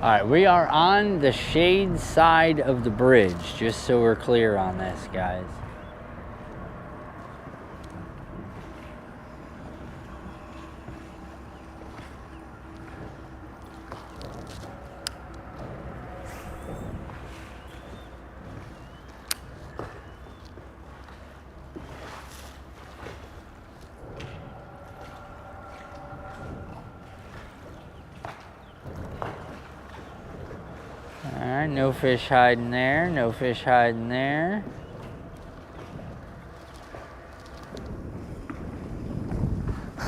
All right, we are on the shade side of the bridge, just so we're clear on this, guys. All right, no fish hiding there, no fish hiding there.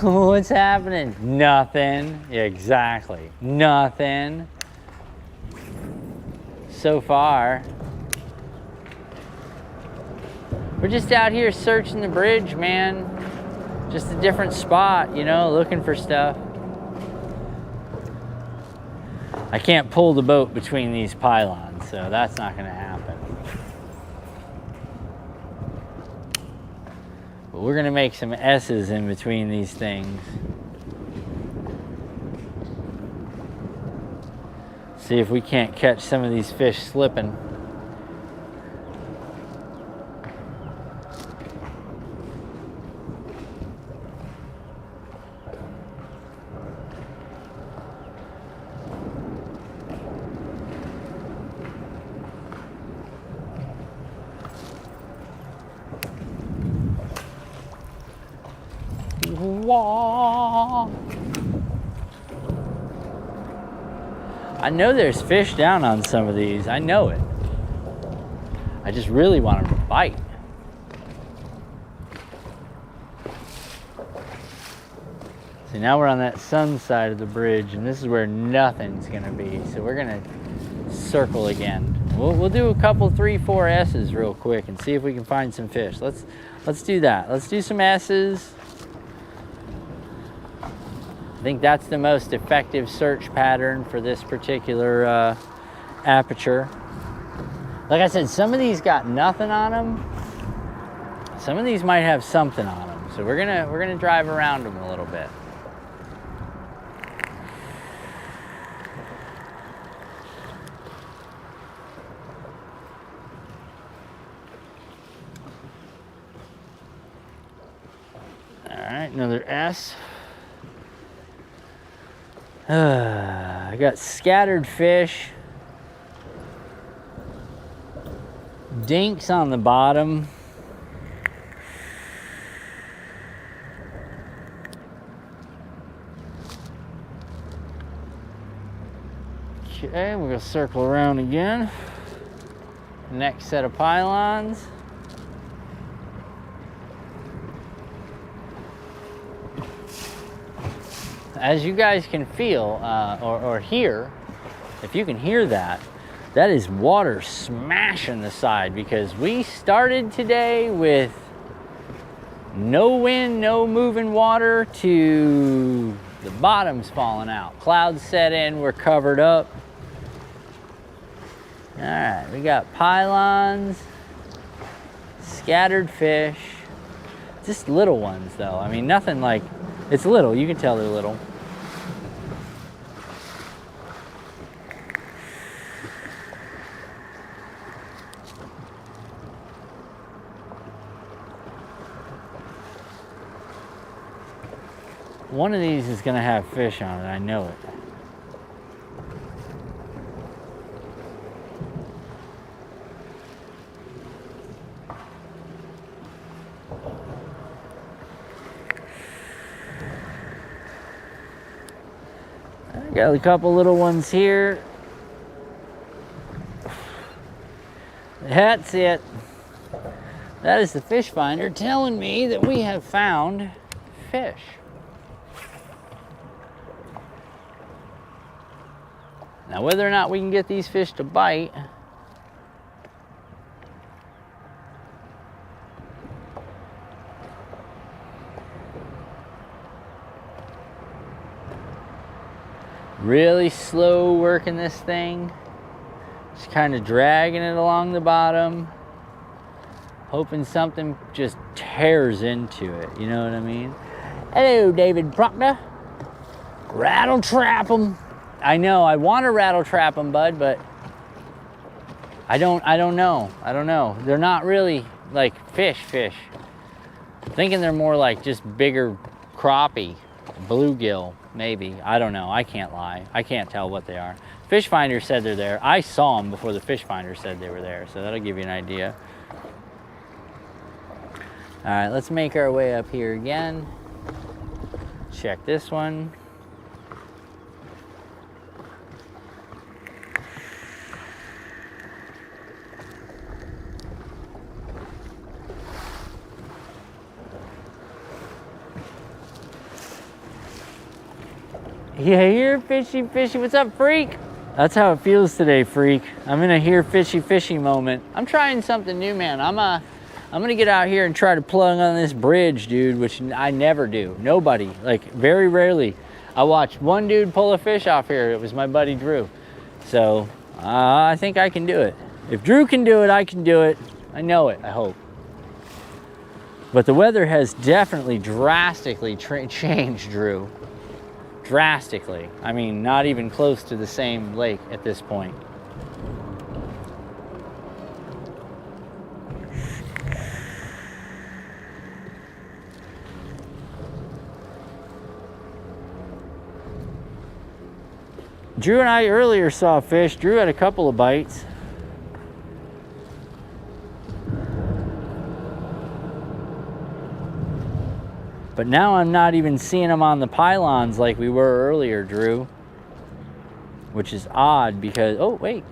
What's happening? Nothing. Yeah, exactly. Nothing. So far. We're just out here searching the bridge, man. Just a different spot, you know, looking for stuff. I can't pull the boat between these pylons, so that's not gonna happen. But we're gonna make some S's in between these things. See if we can't catch some of these fish slipping. I know there's fish down on some of these. I know it. I just really want them to bite. See, now we're on that sun side of the bridge, and this is where nothing's gonna be. So we're gonna circle again. We'll do a couple, 3, 4 S's real quick and see if we can find some fish. Let's do that. Let's do some S's. I think that's the most effective search pattern for this particular aperture. Like I said, some of these got nothing on them. Some of these might have something on them. So we're gonna drive around them a little bit. All right, another S. I got scattered fish, dinks on the bottom. Okay, we're gonna circle around again. Next set of pylons. as you guys can feel or hear, if you can hear that, that is water smashing the side, because we started today with no wind, no moving water, to the bottom's falling out. Clouds set in, we're covered up. All right, we got pylons, scattered fish, just little ones though. I mean, nothing like, it's little, you can tell they're little. One of these is gonna have fish on it, I know it. I got a couple little ones here. That's it. That is the fish finder telling me that we have found fish. Now, whether or not we can get these fish to bite, really slow working this thing, just kind of dragging it along the bottom, hoping something just tears into it, you know what I mean? Hello, David Proctor. Rattle trap them. I know, I want to rattle trap them, bud, but I don't know. They're not really like fish. I'm thinking they're more like just bigger crappie, bluegill, maybe. I don't know, I can't lie. I can't tell what they are. Fish finder said they're there. I saw them before the fish finder said they were there, so that'll give you an idea. All right, let's make our way up here again. Check this one. Yeah, here, fishy. What's up, freak? That's how it feels today, freak. I'm in a here, fishy moment. I'm trying something new, man. I'm gonna get out here and try to plug on this bridge, dude, which I never do. Nobody, like very rarely. I watched one dude pull a fish off here. It was my buddy Drew. So I think I can do it. If Drew can do it, I can do it. I know it, I hope. But the weather has definitely drastically changed, Drew. Drastically. I mean, not even close to the same lake at this point. Drew and I earlier saw fish. Drew had a couple of bites. But now I'm not even seeing them on the pylons like we were earlier, Drew. Which is odd because, oh, wait.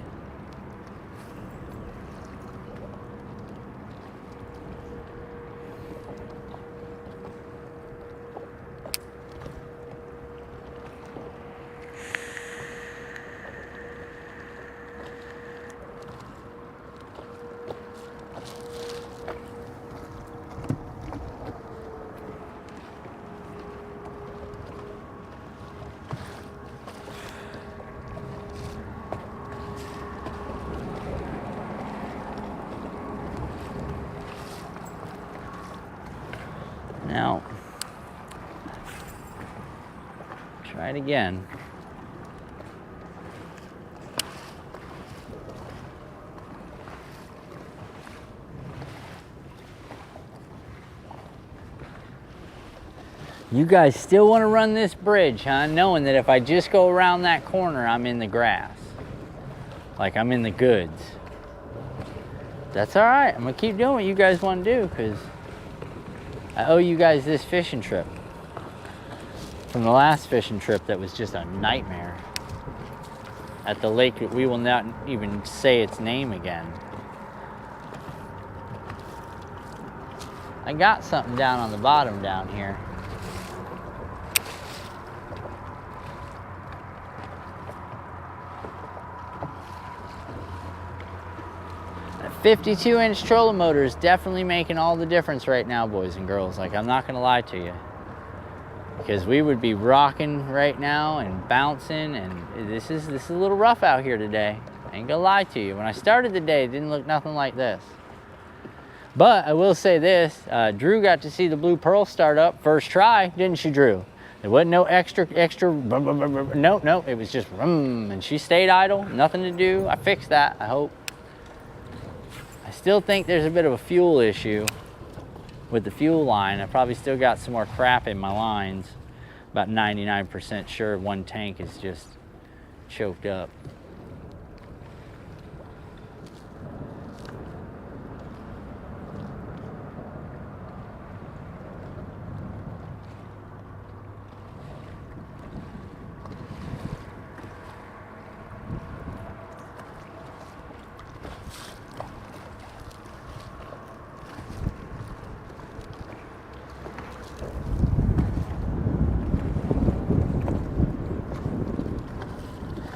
Now, try it again. You guys still want to run this bridge, huh? Knowing that if I just go around that corner, I'm in the grass. Like I'm in the goods. That's all right. I'm going to keep doing what you guys want to do because I owe you guys this fishing trip from the last fishing trip that was just a nightmare at the lake that we will not even say its name again. I got something down on the bottom down here. 52-inch trolling motor is definitely making all the difference right now, boys and girls. Like, I'm not gonna lie to you, because we would be rocking right now and bouncing, and this is a little rough out here today. I ain't gonna lie to you. When I started the day, it didn't look nothing like this. But I will say this, Drew got to see the Blue Pearl start up first try, didn't she, Drew? There wasn't no extra, no, it was just and she stayed idle, nothing to do. I fixed that, I hope. I still think there's a bit of a fuel issue with the fuel line. I probably still got some more crap in my lines. About 99% sure one tank is just choked up.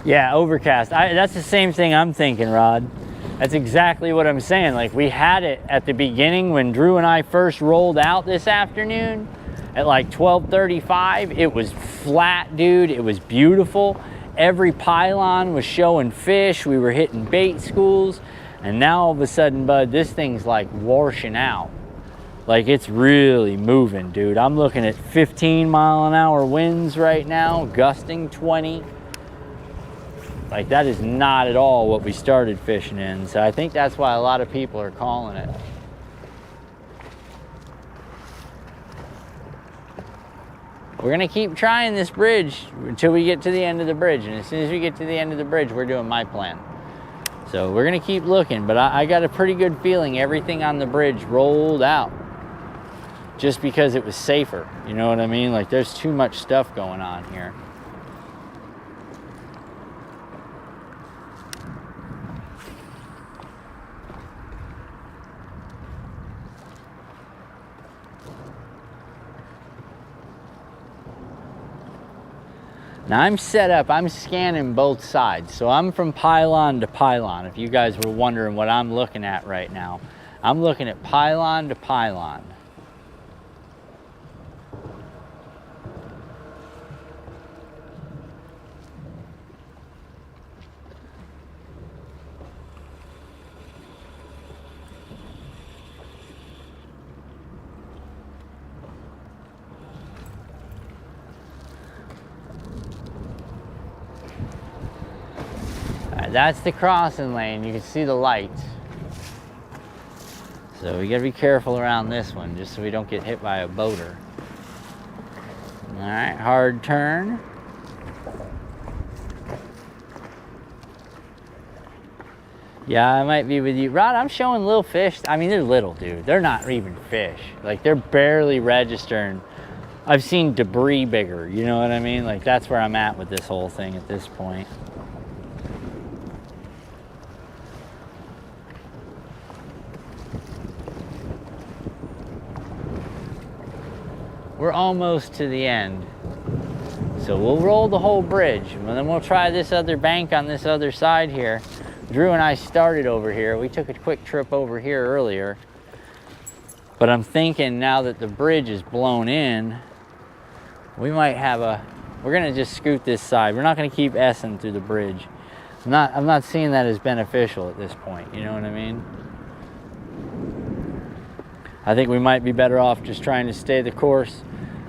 Yeah, overcast. That's the same thing I'm thinking, Rod. That's exactly what I'm saying. Like, we had it at the beginning when Drew and I first rolled out this afternoon at like 12:35. It was flat, dude. It was beautiful. Every pylon was showing fish. We were hitting bait schools. And now all of a sudden, bud, this thing's like washing out. Like, it's really moving, dude. I'm looking at 15-mile-an-hour winds right now, gusting 20. Like, that is not at all what we started fishing in. So I think that's why a lot of people are calling it. We're gonna keep trying this bridge until we get to the end of the bridge. And as soon as we get to the end of the bridge, we're doing my plan. So we're gonna keep looking, but I got a pretty good feeling everything on the bridge rolled out just because it was safer. You know what I mean? Like, there's too much stuff going on here. Now I'm set up, I'm scanning both sides. So I'm from pylon to pylon. If you guys were wondering what I'm looking at right now, I'm looking at pylon to pylon. That's the crossing lane. You can see the lights. So we gotta be careful around this one just so we don't get hit by a boater. All right, hard turn. Yeah, I might be with you. Rod, I'm showing little fish. I mean, they're little, dude. They're not even fish. Like, they're barely registering. I've seen debris bigger, you know what I mean? Like, that's where I'm at with this whole thing at this point. We're almost to the end. So we'll roll the whole bridge, and then we'll try this other bank on this other side here. Drew and I started over here. We took a quick trip over here earlier. But I'm thinking now that the bridge is blown in, we might have we're gonna just scoot this side. We're not gonna keep S-ing through the bridge. I'm not seeing that as beneficial at this point, you know what I mean? I think we might be better off just trying to stay the course.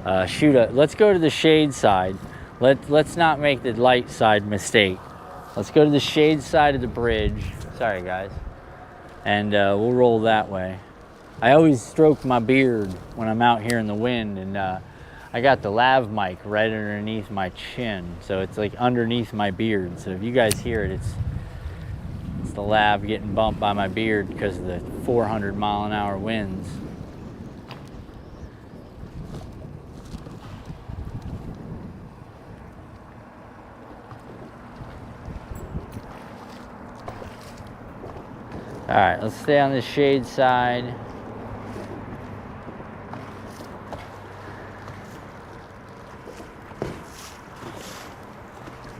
Let's go to the shade side. Let's not make the light side mistake. Let's go to the shade side of the bridge. Sorry, guys. And we'll roll that way. I always stroke my beard when I'm out here in the wind, and I got the lav mic right underneath my chin, so it's like underneath my beard. So if you guys hear it, it's the lav getting bumped by my beard because of the 400-mile-an-hour winds. All right, let's stay on the shade side.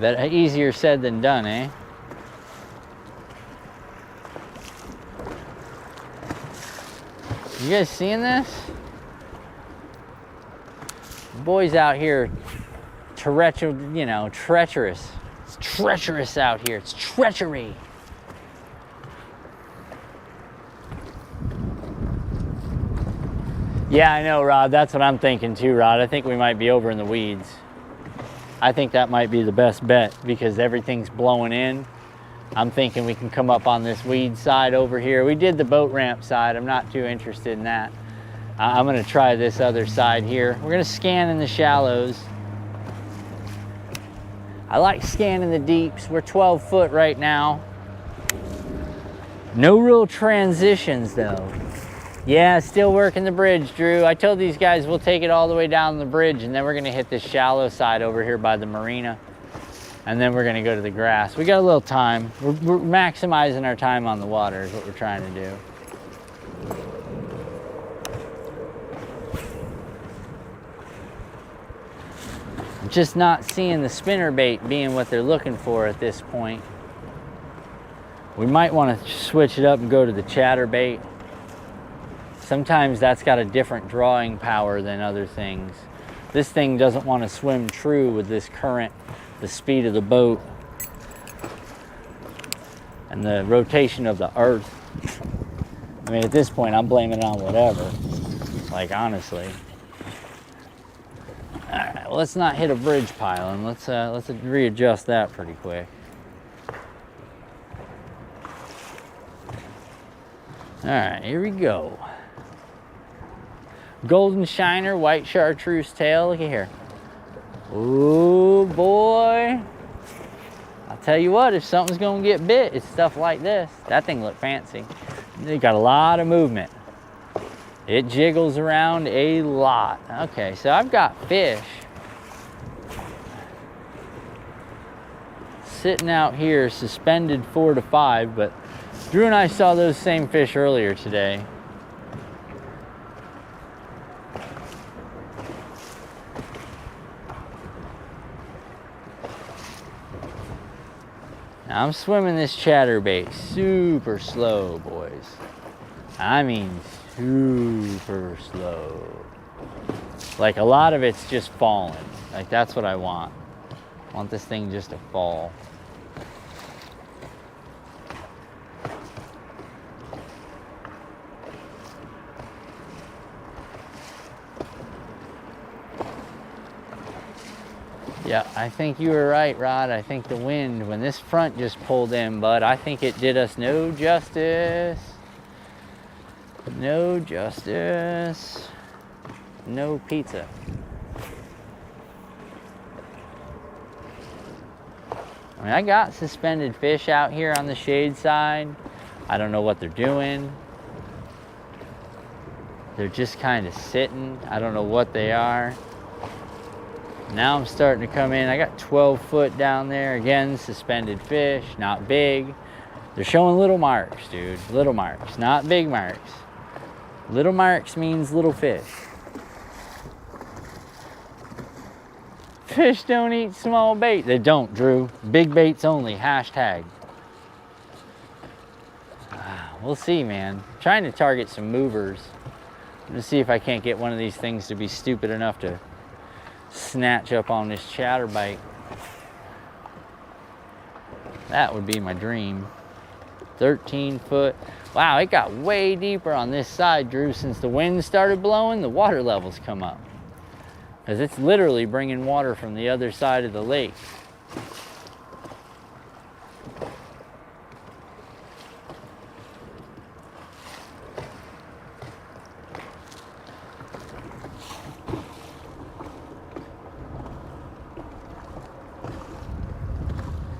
That easier said than done, eh? You guys seeing this? Boys out here, treacherous. It's treacherous out here. It's treachery. Yeah, I know, Rod. That's what I'm thinking too, Rod. I think we might be over in the weeds. I think that might be the best bet because everything's blowing in. I'm thinking we can come up on this weed side over here. We did the boat ramp side. I'm not too interested in that. I'm gonna try this other side here. We're gonna scan in the shallows. I like scanning the deeps. We're 12 foot right now. No real transitions though. Yeah, still working the bridge, Drew. I told these guys we'll take it all the way down the bridge and then we're gonna hit this shallow side over here by the marina. And then we're gonna go to the grass. We got a little time. We're maximizing our time on the water is what we're trying to do. I'm just not seeing the spinnerbait being what they're looking for at this point. We might want to switch it up and go to the chatterbait. Sometimes that's got a different drawing power than other things. This thing doesn't want to swim true with this current, the speed of the boat, and the rotation of the earth. I mean, at this point, I'm blaming it on whatever. Like, honestly. All right, well, let's not hit a bridge pile, and let's readjust that pretty quick. All right, here we go. Golden shiner, white chartreuse tail. Look at here. Oh boy. I'll tell you what, if something's gonna get bit, it's stuff like this. That thing looked fancy. It got a lot of movement. It jiggles around a lot. Okay, so I've got fish sitting out here suspended 4 to 5, but Drew and I saw those same fish earlier today. Now I'm swimming this chatterbait super slow, boys. I mean super slow. Like a lot of it's just falling. Like that's what I want. I want this thing just to fall. Yeah, I think you were right, Rod. I think the wind, when this front just pulled in, bud, I think it did us no justice. No justice. No pizza. I mean, I got suspended fish out here on the shade side. I don't know what they're doing. They're just kind of sitting. I don't know what they are. Now I'm starting to come in. I got 12 foot down there. Again, suspended fish, not big. They're showing little marks, dude. Little marks, not big marks. Little marks means little fish. Fish don't eat small bait. They don't, Drew. Big baits only, hashtag. We'll see, man. I'm trying to target some movers. I'm gonna see if I can't get one of these things to be stupid enough to snatch up on this chatterbait. That would be my dream. 13 foot. Wow, it got way deeper on this side, Drew. Since the wind started blowing, the water levels come up. Because it's literally bringing water from the other side of the lake.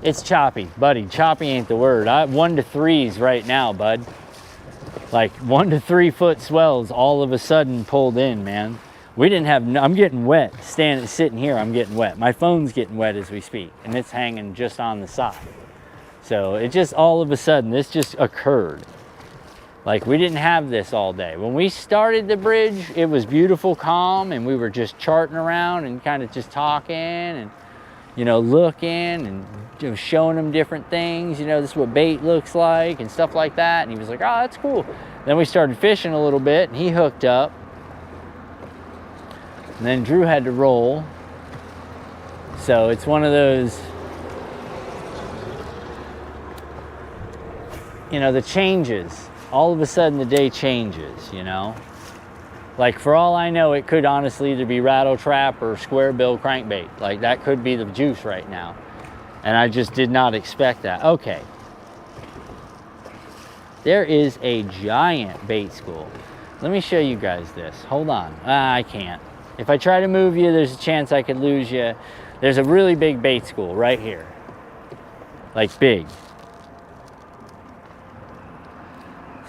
It's choppy, buddy. Choppy ain't the word. 1 to 3s right now, bud. Like 1 to 3 foot swells all of a sudden pulled in, man. We didn't have, I'm getting wet. Sitting here, I'm getting wet. My phone's getting wet as we speak, and it's hanging just on the side. So it just all of a sudden, this just occurred. Like we didn't have this all day. When we started the bridge, it was beautiful, calm, and we were just charting around and kind of just talking and, you know, looking and was showing him different things. You know, this is what bait looks like and stuff like that. And he was like, oh, that's cool. Then we started fishing a little bit and he hooked up. And then Drew had to roll. So it's one of those, you know, the changes. All of a sudden the day changes, you know. Like for all I know, it could honestly either be rattle trap or square bill crankbait. Like that could be the juice right now. And I just did not expect that. Okay. There is a giant bait school. Let me show you guys this. Hold on. I can't. If I try to move you, there's a chance I could lose you. There's a really big bait school right here. Like big.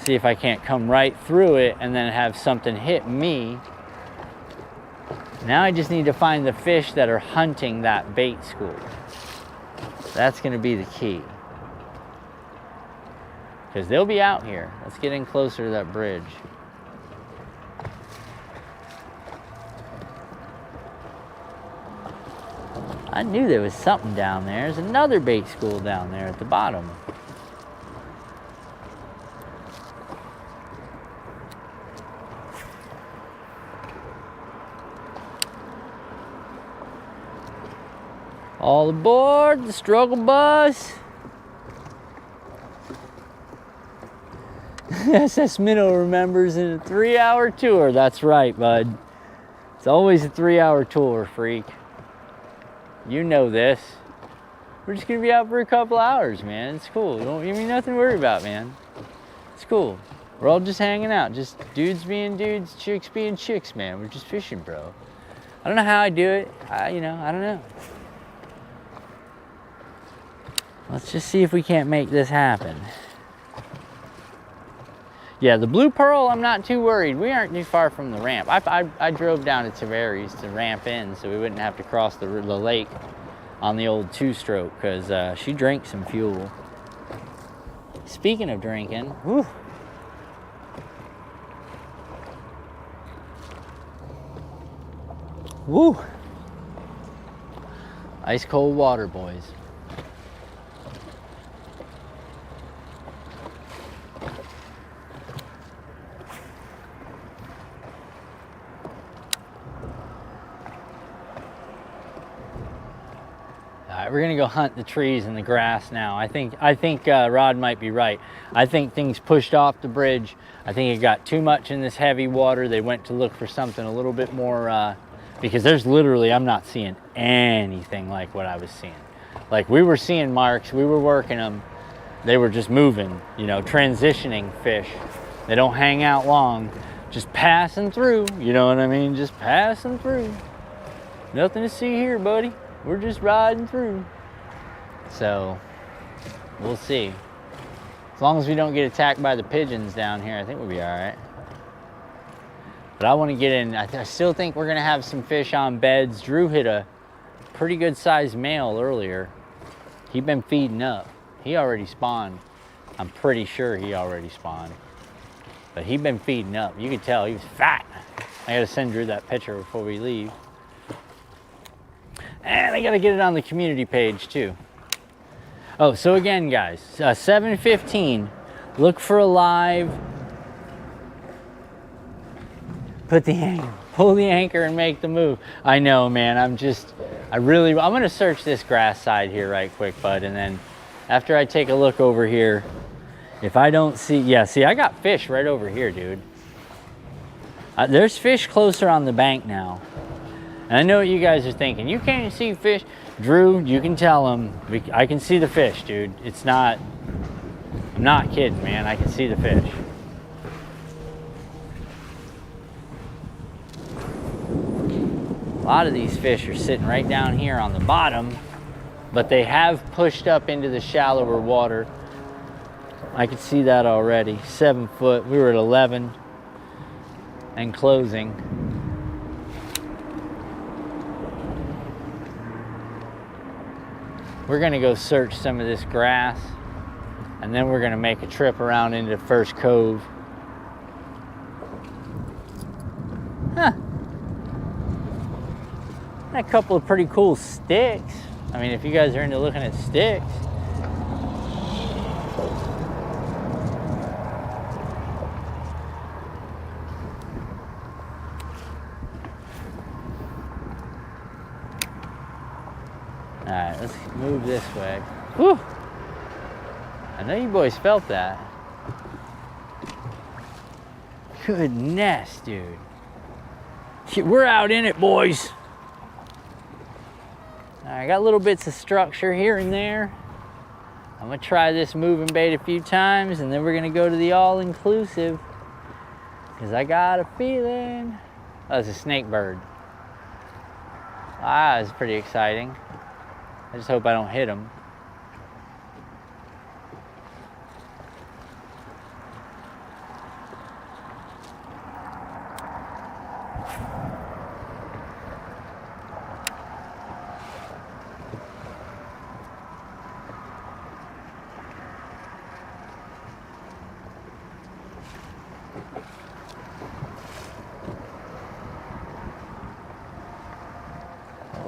See if I can't come right through it and then have something hit me. Now I just need to find the fish that are hunting that bait school. That's gonna be the key. Because they'll be out here. Let's get in closer to that bridge. I knew there was something down there. There's another bait school down there at the bottom. All aboard the struggle bus. SS Minnow remembers in a 3-hour tour. That's right, bud. It's always a 3-hour tour, freak. You know this. We're just gonna be out for a couple hours, man. It's cool. Don't give me nothing to worry about, man. It's cool. We're all just hanging out. Just dudes being dudes, chicks being chicks, man. We're just fishing, bro. I don't know how I do it. I don't know. Let's just see if we can't make this happen. Yeah, the Blue Pearl, I'm not too worried. We aren't too far from the ramp. I drove down to Tavares to ramp in so we wouldn't have to cross the lake on the old two-stroke because she drank some fuel. Speaking of drinking, whew. Woo! Ice cold water, boys. We're gonna go hunt the trees and the grass now. I think Rod might be right. I think things pushed off the bridge. I think it got too much in this heavy water. They went to look for something a little bit more, because there's literally, I'm not seeing anything like what I was seeing. Like we were seeing marks, we were working them. They were just moving, you know, transitioning fish. They don't hang out long, just passing through, you know what I mean? Just passing through. Nothing to see here, buddy. We're just riding through. So, we'll see. As long as we don't get attacked by the pigeons down here, I think we'll be all right. But I want to get in. I still think we're going to have some fish on beds. Drew hit a pretty good sized male earlier. He'd been feeding up. He already spawned. I'm pretty sure he already spawned. But he'd been feeding up. You could tell he was fat. I got to send Drew that picture before we leave. And I gotta get it on the community page too. Oh, so again, guys, 7:15. Look for a live. Pull the anchor and make the move. I know, man. I'm gonna search this grass side here right quick, bud, and then after I take a look over here, if I don't see, see, I got fish right over here, dude. There's fish closer on the bank now. And I know what you guys are thinking. You can't see fish. Drew, you can tell him. I can see the fish, dude. It's not, I'm not kidding, man. I can see the fish. A lot of these fish are sitting right down here on the bottom, but they have pushed up into the shallower water. I can see that already. 7 foot. We were at 11 and closing. We're gonna go search some of this grass and then we're gonna make a trip around into First Cove. Huh. A couple of pretty cool sticks. I mean, if you guys are into looking at sticks. All right, let's move this way. Whew. I know you boys felt that. Goodness, dude. We're out in it, boys. All right, I got little bits of structure here and there. I'm gonna try this moving bait a few times, and then we're gonna go to the all-inclusive, because I got a feeling. Oh, it's a snake bird. Ah, it's pretty exciting. I just hope I don't hit him.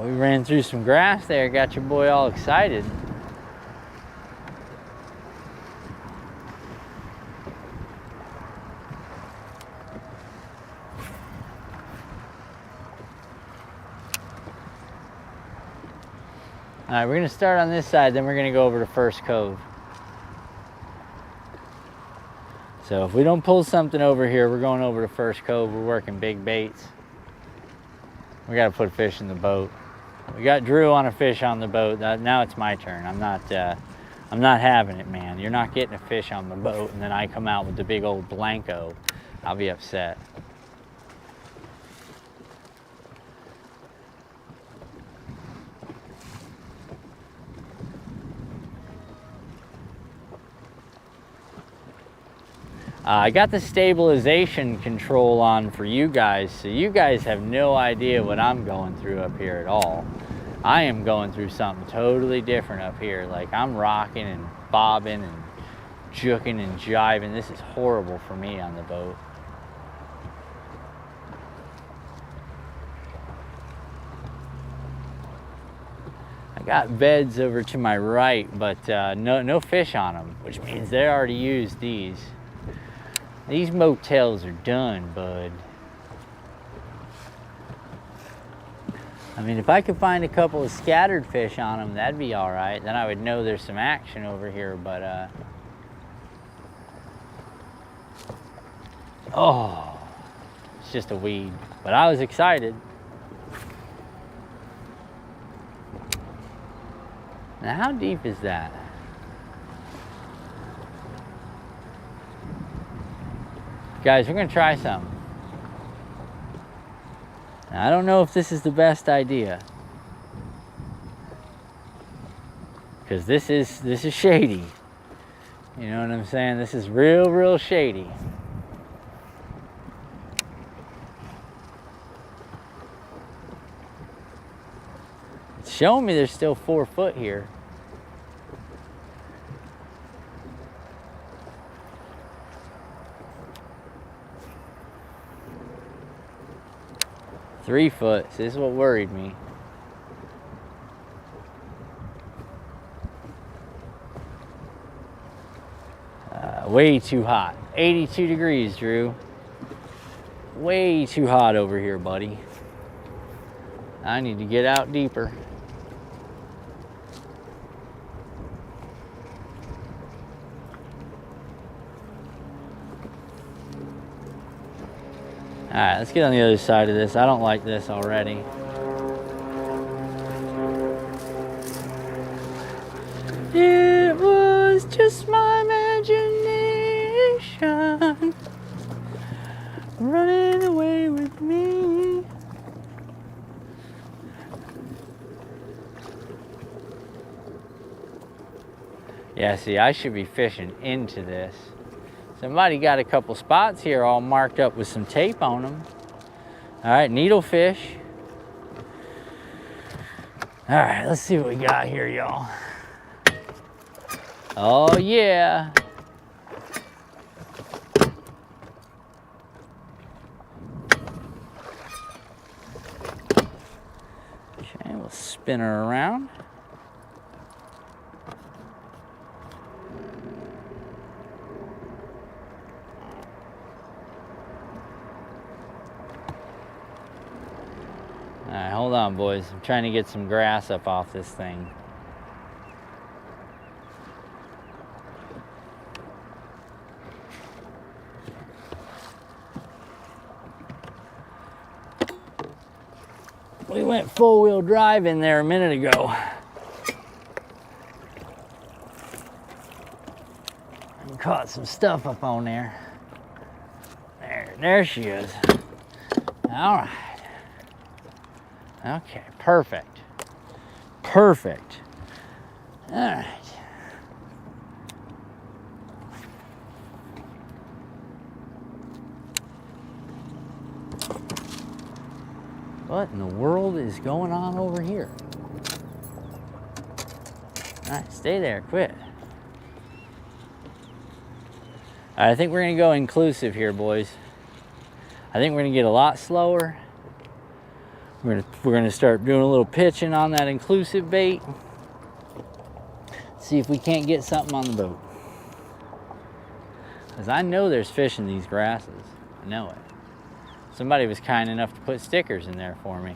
We ran through some grass there, got your boy all excited. All right, we're gonna start on this side, then we're gonna go over to First Cove. So if we don't pull something over here, we're going over to First Cove. We're working big baits. We gotta put fish in the boat. We got Drew on a fish on the boat. Now it's my turn. I'm not having it, man. You're not getting a fish on the boat, and then I come out with the big old Blanco. I'll be upset. I got the stabilization control on for you guys, so you guys have no idea what I'm going through up here at all. I am going through something totally different up here. Like, I'm rocking and bobbing and juking and jiving. This is horrible for me on the boat. I got beds over to my right, but no fish on them, which means they already used these. These motels are done, bud. I mean, if I could find a couple of scattered fish on them, that'd be all right. Then I would know there's some action over here, but oh, it's just a weed. But I was excited. Now, how deep is that? Guys, we're gonna try something. Now, I don't know if this is the best idea, because this is shady. You know what I'm saying? This is real shady. It's showing me there's still 4 foot here. Three foot. So this is what worried me. Way too hot. 82 degrees, Drew. Way too hot over here, buddy. I need to get out deeper. All right, let's get on the other side of this. I don't like this already. It was just my imagination running away with me. Yeah, see, I should be fishing into this. Somebody got a couple spots here all marked up with some tape on them. All right, needlefish. All right, let's see what we got here, y'all. Oh, yeah. Okay, we'll spin her around. on, boys. I'm trying to get some grass up off this thing. We went full-wheel drive in there a minute ago. And caught some stuff up on there. There she is. All right. Okay, perfect. Perfect. All right. What in the world is going on over here? All right, stay there, quit. All right, I think we're gonna go inclusive here, boys. I think we're gonna get a lot slower. We're gonna start doing a little pitching on that inclusive bait. See if we can't get something on the boat. Because I know there's fish in these grasses. I know it. Somebody was kind enough to put stickers in there for me.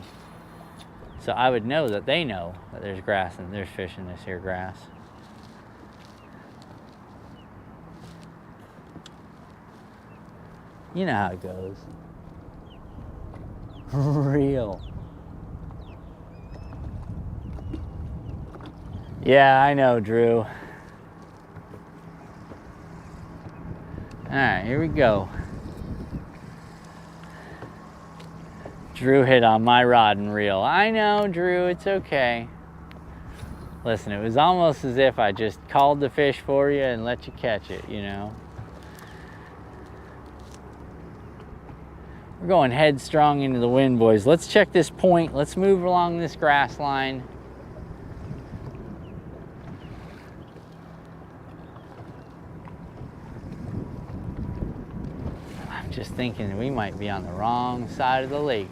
So I would know that they know that there's grass and there's fish in this here grass. You know how it goes. Real. Yeah, I know, Drew. All right, here we go. Drew hit on my rod and reel. I know, Drew, it's okay. Listen, it was almost as if I just called the fish for you and let you catch it, you know? We're going headstrong into the wind, boys. Let's check this point. Let's move along this grass line. I'm just thinking we might be on the wrong side of the lake,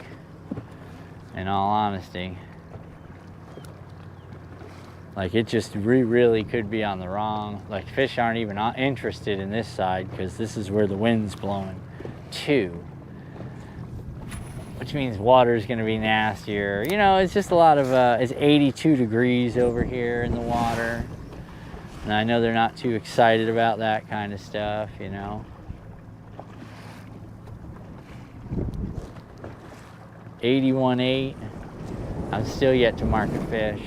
in all honesty. Like, it just really could be on the wrong, like fish aren't even interested in this side because this is where the wind's blowing to. Which means water is going to be nastier. You know, it's just a lot of, it's 82 degrees over here in the water. And I know they're not too excited about that kind of stuff, you know. 81.8. I'm still yet to mark a fish.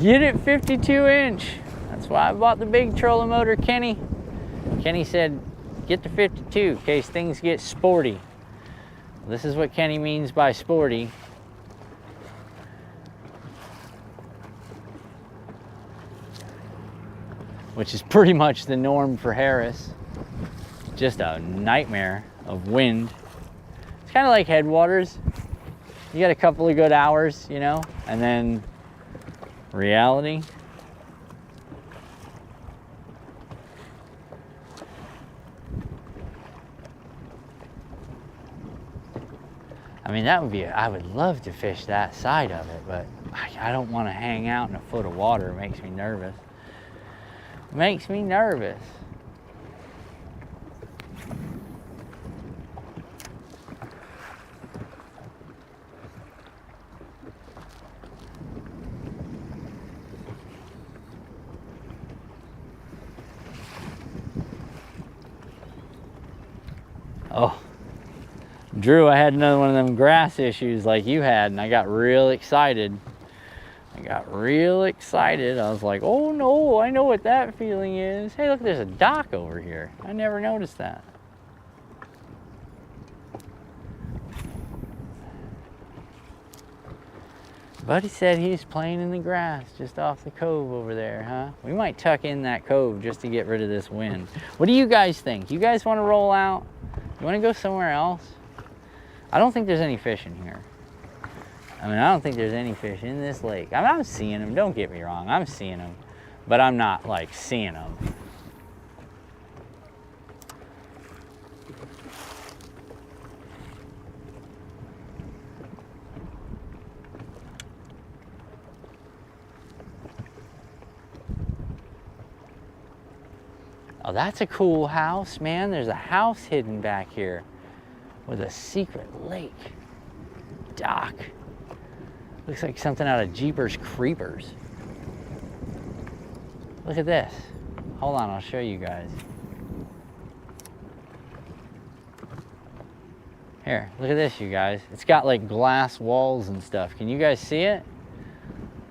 Get it 52 inch. That's why I bought the big trolling motor, Kenny. Kenny said, get the 52 in case things get sporty. This is what Kenny means by sporty. Which is pretty much the norm for Harris. Just a nightmare of wind. It's kind of like headwaters. You got a couple of good hours, you know, and then reality. I mean, that would be, I would love to fish that side of it, but I don't want to hang out in a foot of water. It makes me nervous. It makes me nervous. Oh, Drew, I had another one of them grass issues like you had, and I got real excited. I was like, oh no, I know what that feeling is. Hey, look, there's a dock over here. I never noticed that. Buddy said he's playing in the grass just off the cove over there, huh? We might tuck in that cove just to get rid of this wind. What do you guys think? You guys want to roll out? You want to go somewhere else? I don't think there's any fish in here. I mean, I don't think there's any fish in this lake. I mean, I'm seeing them, don't get me wrong. I'm seeing them, but I'm not like seeing them. Oh, that's a cool house, man. There's a house hidden back here with a secret lake. Dock. Looks like something out of Jeepers Creepers. Look at this. Hold on, I'll show you guys. Here, look at this, you guys. It's got like glass walls and stuff. Can you guys see it?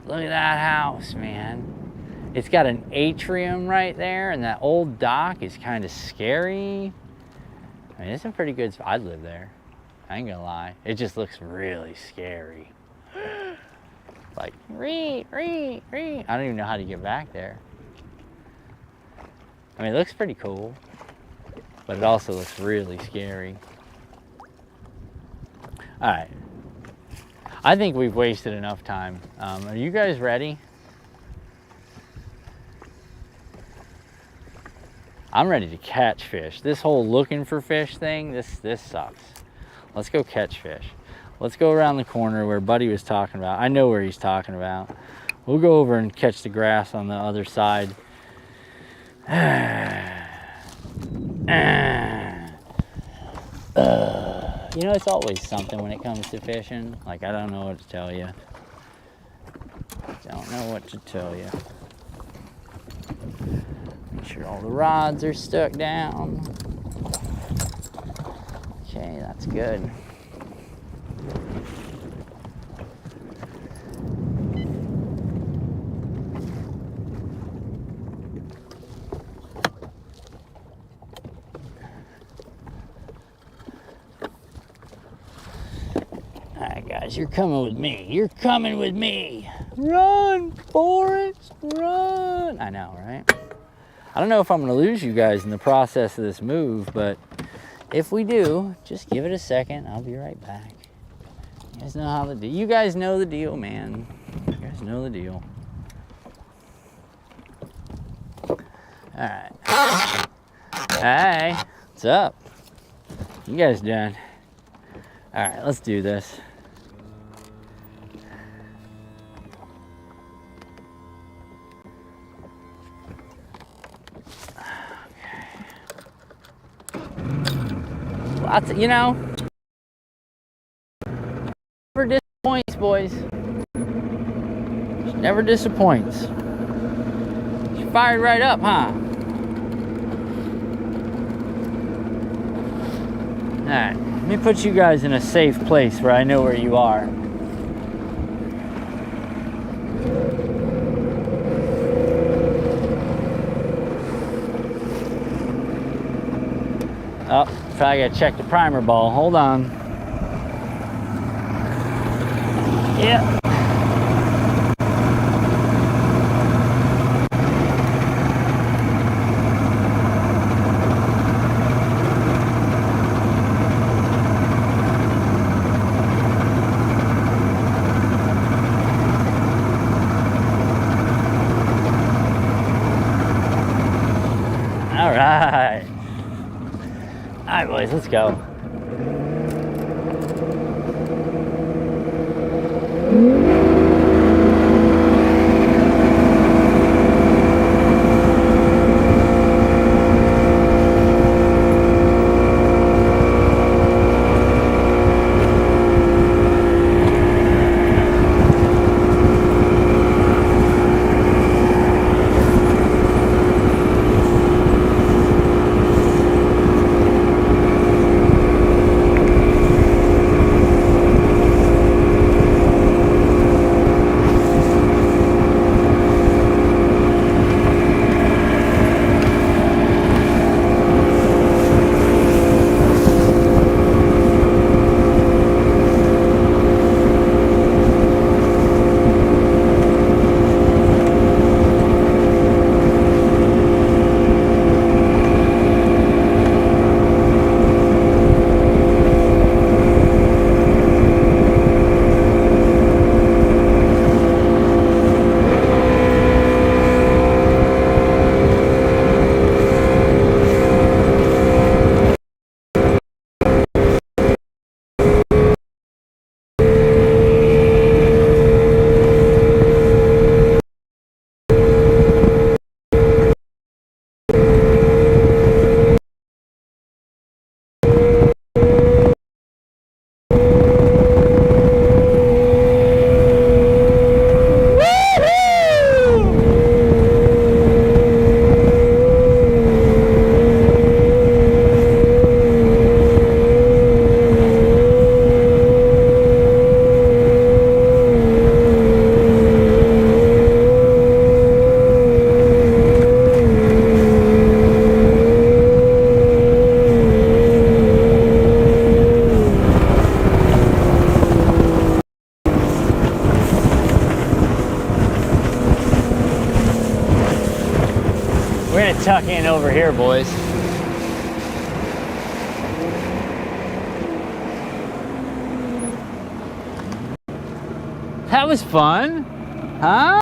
Look at that house, man. It's got an atrium right there, and that old dock is kind of scary. I mean, it's a pretty good spot. I'd live there. I ain't gonna lie. It just looks really scary. Like, I don't even know how to get back there. I mean, it looks pretty cool, but it also looks really scary. All right. I think we've wasted enough time. Are you guys ready? I'm ready to catch fish. This whole looking for fish thing, this sucks. Let's go catch fish. Let's go around the corner where Buddy was talking about. I know where he's talking about. We'll go over and catch the grass on the other side. You know, it's always something when it comes to fishing. Like, I don't know what to tell you. Don't know what to tell you. Make sure all the rods are stuck down. Okay, that's good. You're coming with me. You're coming with me. Run, Forrest, run. I know, right? I don't know if I'm going to lose you guys in the process of this move, but if we do, just give it a second. I'll be right back. You guys know how the deal. You guys know the deal, man. You guys know the deal. All right. Hey, what's up? You guys done? All right, let's do this. Lots of, you know, never disappoints, boys. She never disappoints. She fired right up, huh? All right, let me put you guys in a safe place where I know where you are. Oh, probably gotta check the primer ball. Hold on. Yep. All right. All right, boys, let's go. tuck in over here, boys. That was fun, huh?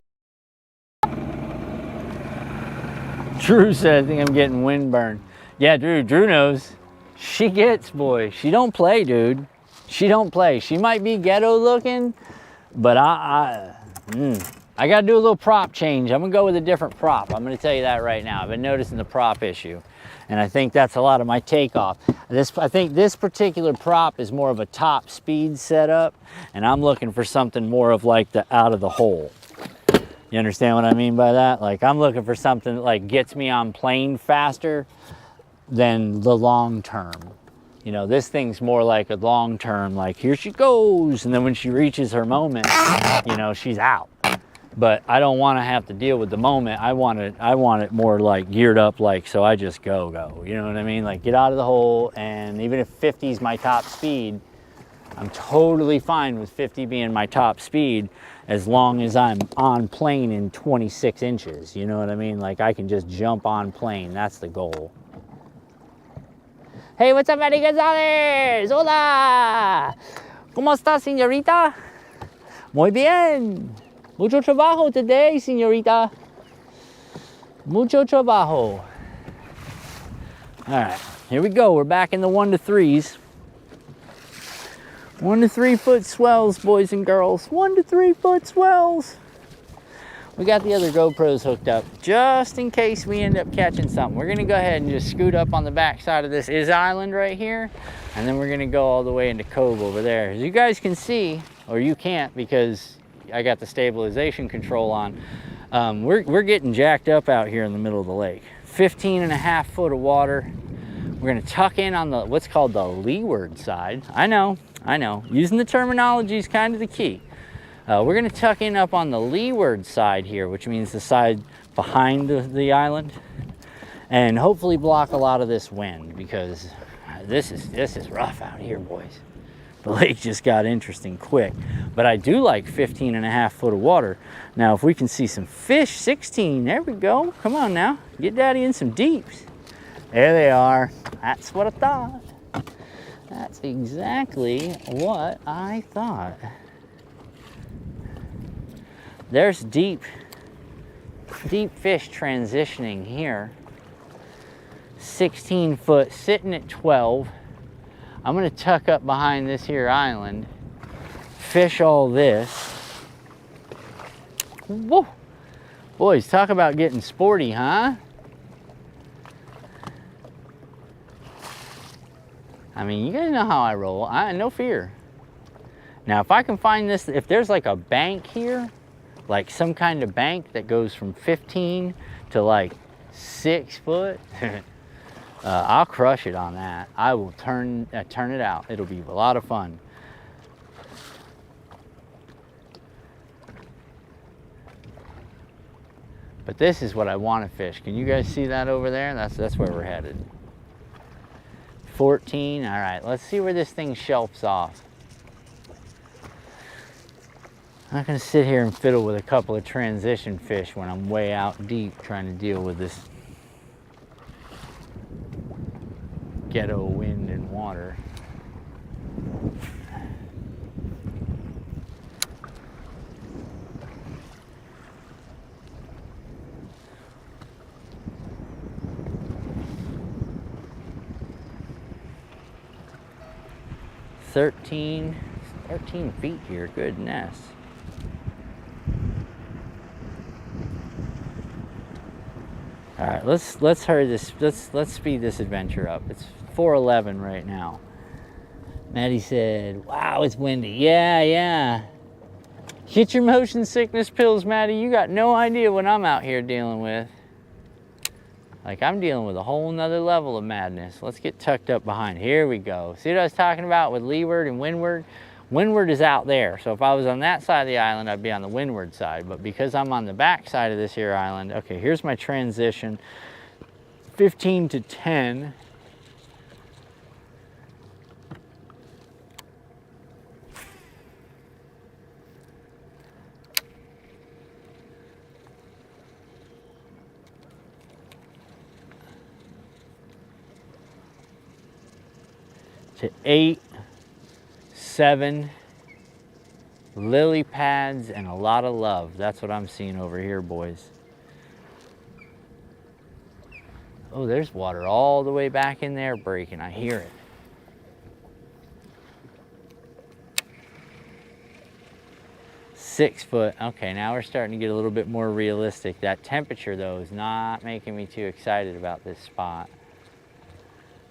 Drew said, I think I'm getting windburn. Yeah, Drew knows. She gets, boy. She don't play, dude. She don't play. She might be ghetto looking, but I gotta do a little prop change. I'm gonna go with a different prop. I'm gonna tell you that right now. I've been noticing the prop issue, and I think that's a lot of my takeoff. I think this particular prop is more of a top speed setup, and I'm looking for something more of like the out of the hole. You understand what I mean by that? Like, I'm looking for something that like gets me on plane faster than the long term. You know, this thing's more like a long term, like here she goes, and then when she reaches her moment, you know, she's out. But I don't want to have to deal with the moment. I want it more like geared up, like, so I just go. You know what I mean? Like, get out of the hole, and even if 50 is my top speed, I'm totally fine with 50 being my top speed as long as I'm on plane in 26 inches. You know what I mean? Like, I can just jump on plane. That's the goal. Hey, what's up, Eddie Gonzalez? Hola! ¿Cómo está, señorita? Muy bien. Mucho trabajo today, señorita. Mucho trabajo. All right, here we go. We're back in the 1 to 3s. 1 to 3 foot swells, boys and girls. 1 to 3 foot swells. We got the other GoPros hooked up just in case we end up catching something. We're gonna go ahead and just scoot up on the back side of this island right here, and then we're gonna go all the way into Cove over there. As you guys can see, or you can't because I got the stabilization control on, we're getting jacked up out here in the middle of the lake. 15.5 foot of water. We're gonna tuck in on the what's called the leeward side. I know. Using the terminology is kind of the key. We're gonna tuck in up on the leeward side here, which means the side behind the island, and hopefully block a lot of this wind, because this is rough out here, boys. The lake just got interesting quick. But I do like 15.5 foot of water. Now, if we can see some fish, 16, there we go. Come on now, get daddy in some deeps. There they are. That's what I thought. That's exactly what I thought. There's deep fish transitioning here. 16 foot, sitting at 12. I'm gonna tuck up behind this here island, fish all this. Whoa. Boys, talk about getting sporty, huh? I mean, you guys know how I roll. No fear. Now, if I can find this, if there's like a bank here, like some kind of bank that goes from 15 to like 6 foot, I'll crush it on that. I will turn it out. It'll be a lot of fun. But this is what I want to fish. Can you guys see that over there? That's where we're headed. 14. All right, let's see where this thing shelves off. I'm not gonna sit here and fiddle with a couple of transition fish when I'm way out deep trying to deal with this ghetto wind and water. Thirteen feet here, goodness. All right, let's hurry this. Let's speed this adventure up. It's 4:11 right now. Maddie said, "Wow, it's windy." Yeah. Get your motion sickness pills, Maddie. You got no idea what I'm out here dealing with. Like, I'm dealing with a whole nother level of madness. Let's get tucked up behind. Here we go. See what I was talking about with leeward and windward? Windward is out there. So if I was on that side of the island, I'd be on the windward side. But because I'm on the back side of this here island, okay, here's my transition. 15 to 10. to 8, 7 lily pads and a lot of love. That's what I'm seeing over here, boys. Oh, there's water all the way back in there breaking. I hear it. $6 Okay, now we're starting to get a little bit more realistic. That temperature, though, is not making me too excited about this spot.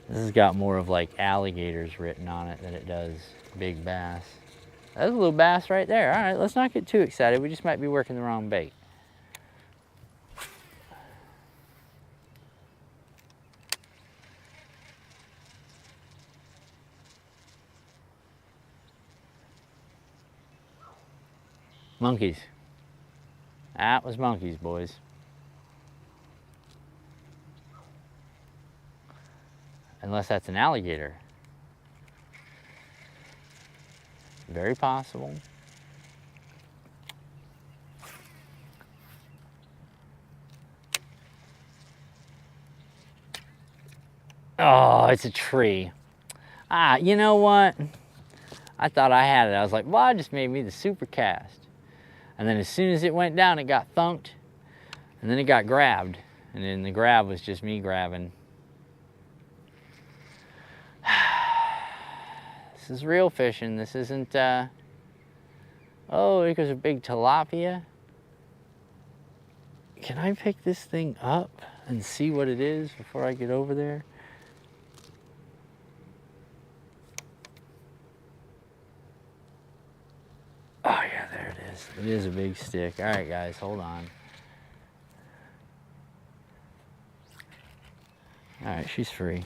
This has got more of like alligators written on it than it does big bass. That's a little bass right there. All right, let's not get too excited. We just might be working the wrong bait. Monkeys. That was monkeys, boys. Unless that's an alligator. Very possible. Oh, it's a tree. Ah, you know what? I thought I had it. I was like, well, I just made me the super cast. And then as soon as it went down, it got thunked. And then it got grabbed. And then the grab was just me grabbing. This is real fishing. This isn't, oh, here goes a big tilapia. Can I pick this thing up and see what it is before I get over there? Oh yeah, there it is. It is a big stick. All right, guys, hold on. All right, she's free.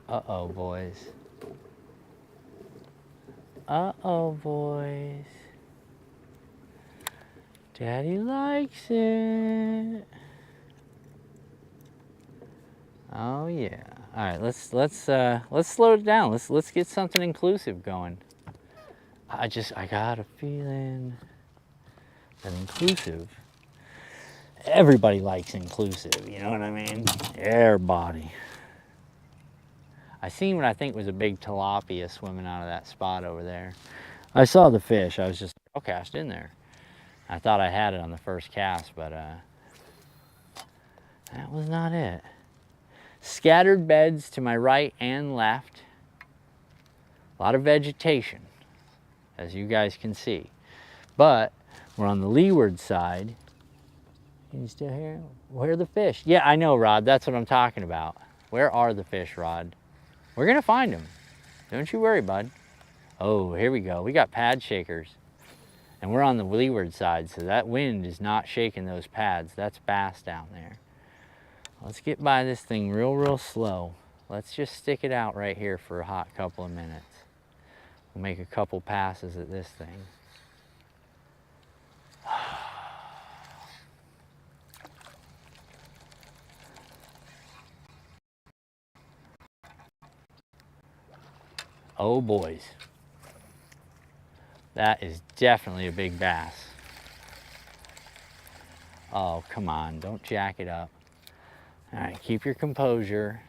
Uh-oh, boys. Uh-oh, boys. Daddy likes it. Oh yeah. All right, let's slow it down. Let's get something inclusive going. I got a feeling that inclusive. Everybody likes inclusive, you know what I mean? Everybody. I seen what I think was a big tilapia swimming out of that spot over there. I saw the fish. I was just cast in there. I thought I had it on the first cast, but that was not it. Scattered beds to my right and left. A lot of vegetation, as you guys can see. But we're on the leeward side. Can you still hear it? Where are the fish? Yeah, I know, Rod. That's what I'm talking about. Where are the fish, Rod? We're gonna find them. Don't you worry, bud. Oh, here we go. We got pad shakers. And we're on the leeward side, so that wind is not shaking those pads. That's bass down there. Let's get by this thing real slow. Let's just stick it out right here for a hot couple of minutes. We'll make a couple passes at this thing. Oh boys. That is definitely a big bass. Oh, come on, don't jack it up. All right, keep your composure.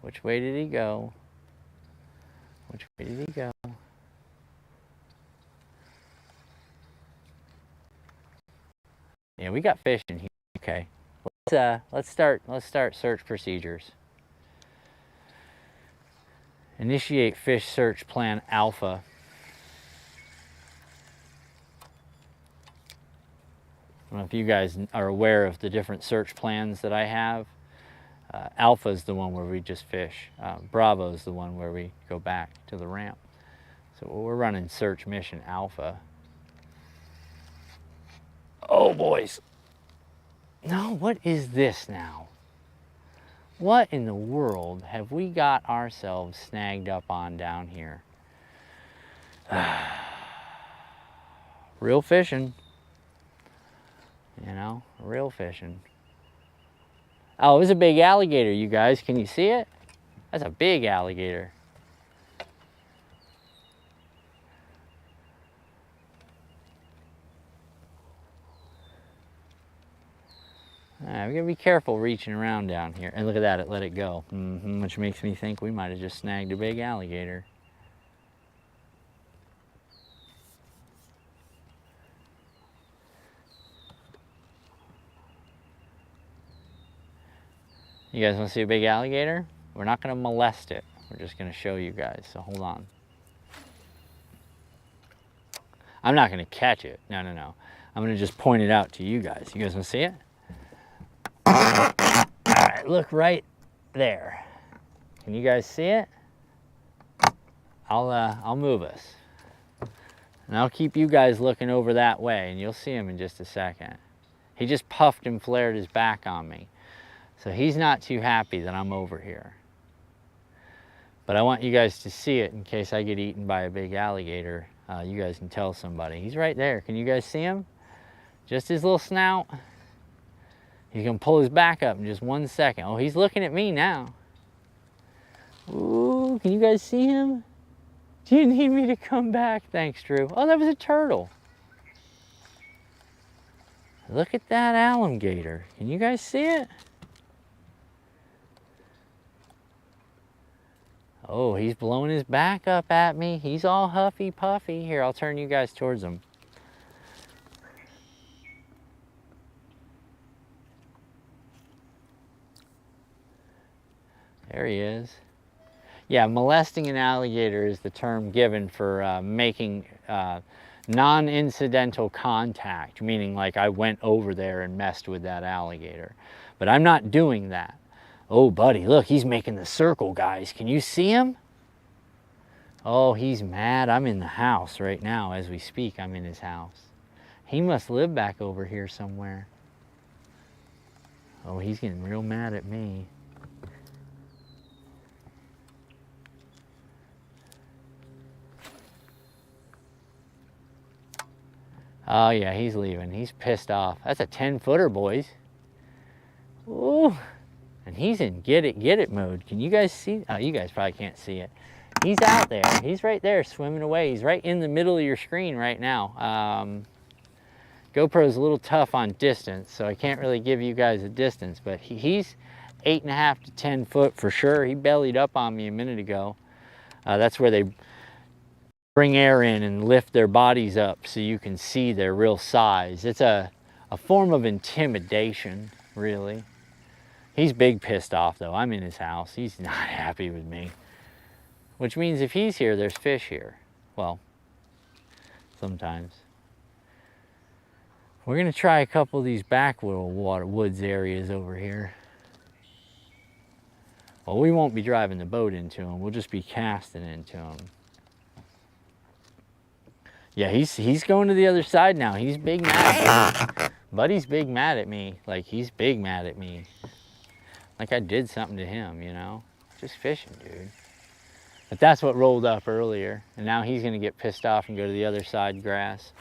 Which way did he go? Which way did he go? Yeah, we got fish in here. Okay, let's start search procedures. Initiate fish search plan alpha. I don't know if you guys are aware of the different search plans that I have. Alpha is the one where we just fish. Bravo is the one where we go back to the ramp. So we're running search mission alpha. Oh boys. No, what is this now? What in the world have we got ourselves snagged up on down here? Real fishing. You know, real fishing. Oh, it was a big alligator, you guys. Can you see it? That's a big alligator. All right, we gotta be careful reaching around down here. And look at that, it let it go. Which makes me think we might have just snagged a big alligator. You guys wanna see a big alligator? We're not gonna molest it. We're just gonna show you guys, so hold on. I'm not gonna catch it, no. I'm gonna just point it out to you guys. You guys wanna see it? All right, look right there. Can you guys see it? I'll move us. And I'll keep you guys looking over that way, and you'll see him in just a second. He just puffed and flared his back on me. So he's not too happy that I'm over here. But I want you guys to see it in case I get eaten by a big alligator. You guys can tell somebody. He's right there. Can you guys see him? Just his little snout. He's gonna pull his back up in just 1 second. Oh, he's looking at me now. Ooh, can you guys see him? Do you need me to come back? Thanks, Drew. Oh, that was a turtle. Look at that alligator. Can you guys see it? Oh, he's blowing his back up at me. He's all huffy puffy. Here, I'll turn you guys towards him. There he is. Yeah, molesting an alligator is the term given for making non-incidental contact, meaning like I went over there and messed with that alligator. But I'm not doing that. Oh, buddy, look, he's making the circle, guys. Can you see him? Oh, he's mad. I'm in the house right now as we speak. I'm in his house. He must live back over here somewhere. Oh, he's getting real mad at me. Oh, yeah, he's leaving. He's pissed off. That's a 10-footer, boys. Ooh. And he's in get it mode. Can you guys see? Oh, you guys probably can't see it. He's out there. He's right there swimming away. He's right in the middle of your screen right now. GoPro's a little tough on distance, so I can't really give you guys a distance, but he's 8.5 to 10 foot for sure. He bellied up on me a minute ago. That's where they bring air in and lift their bodies up so you can see their real size. It's a form of intimidation, really. He's big pissed off though. I'm in his house. He's not happy with me. Which means if he's here, there's fish here. Well, sometimes. We're gonna try a couple of these back little woods areas over here. Well, we won't be driving the boat into them. We'll just be casting into them. Yeah, he's going to the other side now. He's big mad at me. Buddy's big mad at me. Like, he's big mad at me. Like I did something to him, you know? Just fishing, dude. But that's what rolled up earlier. And now he's gonna get pissed off and go to the other side grass.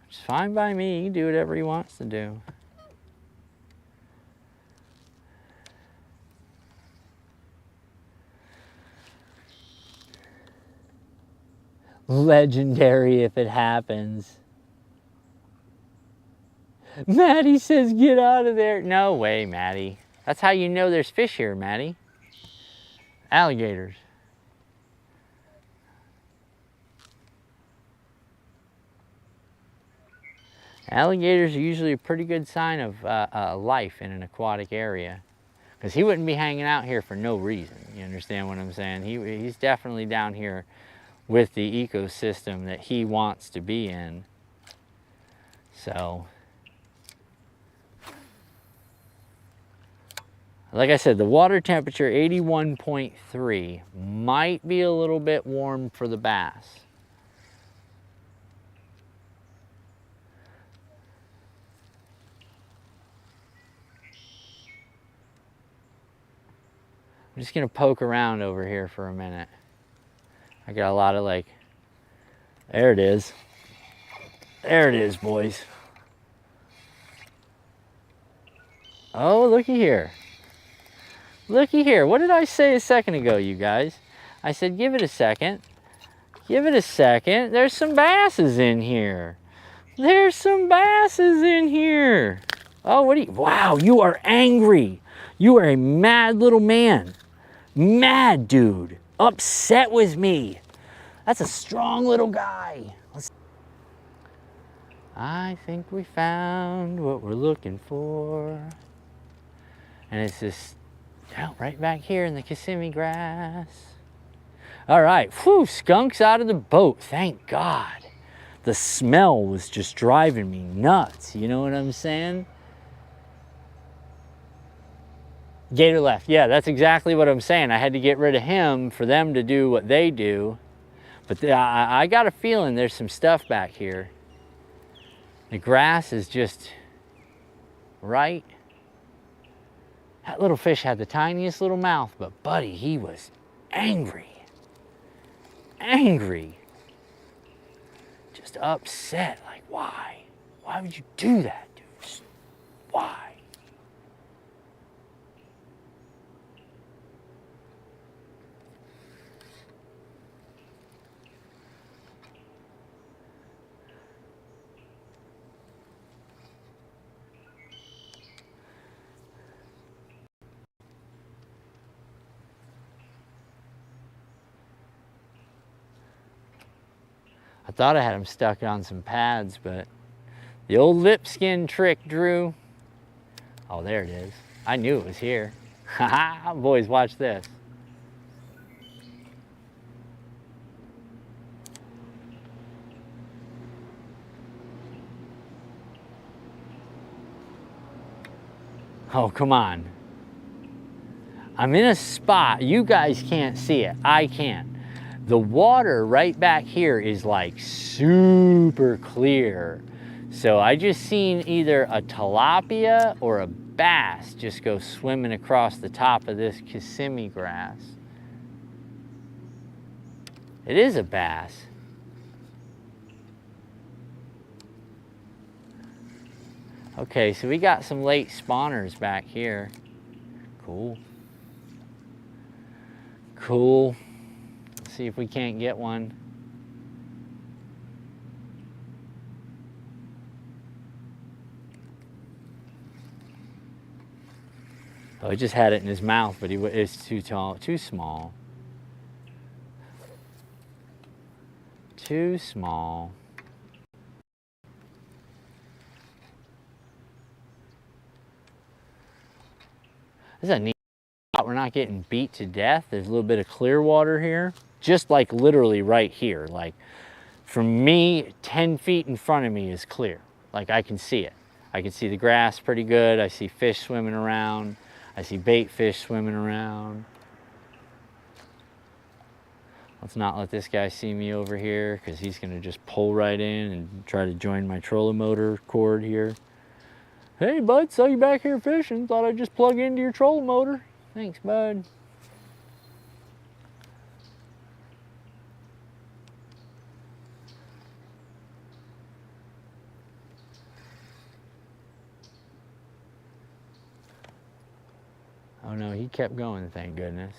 Which is fine by me. He can do whatever he wants to do. Legendary if it happens. Maddie says, get out of there. No way, Maddie. That's how you know there's fish here, Maddie. Alligators. Alligators are usually a pretty good sign of life in an aquatic area. Because he wouldn't be hanging out here for no reason. You understand what I'm saying? He's definitely down here with the ecosystem that he wants to be in. So, like I said, the water temperature 81.3 might be a little bit warm for the bass. I'm just gonna poke around over here for a minute. I got a lot of like, there it is. There it is, boys. Oh, looky here. Looky here. What did I say a second ago, you guys? I said, give it a second. Give it a second. There's some basses in here. There's some basses in here. Oh, what do you, wow, you are angry. You are a mad little man. Mad dude. Upset with me. That's a strong little guy. I think we found what we're looking for. And it's just right back here in the Kissimmee grass. All right, whew, skunks out of the boat, thank God. The smell was just driving me nuts, you know what I'm saying? Gator left, yeah, that's exactly what I'm saying. I had to get rid of him for them to do what they do. But I got a feeling there's some stuff back here. The grass is just right. That little fish had the tiniest little mouth, but buddy, he was angry. Angry. Just upset, like why? Why would you do that, dude? Just, why? I thought I had him stuck on some pads, but the old lip skin trick, Drew. Oh, there it is. I knew it was here. Haha, boys, watch this. Oh, come on. I'm in a spot, you guys can't see it, I can. The water right back here is like super clear. So I just seen either a tilapia or a bass just go swimming across the top of this Kissimmee grass. It is a bass. Okay, so we got some late spawners back here. Cool. Cool. Let's see if we can't get one. Oh, he just had it in his mouth, but it's too tall, too small. Too small. This is a neat spot. We're not getting beat to death. There's a little bit of clear water here. Just like literally right here. Like from me, 10 feet in front of me is clear. Like I can see it. I can see the grass pretty good. I see fish swimming around. I see bait fish swimming around. Let's not let this guy see me over here because he's gonna just pull right in and try to join my trolling motor cord here. Hey bud, saw you back here fishing. Thought I'd just plug into your trolling motor. Thanks, bud. Oh no, he kept going, thank goodness.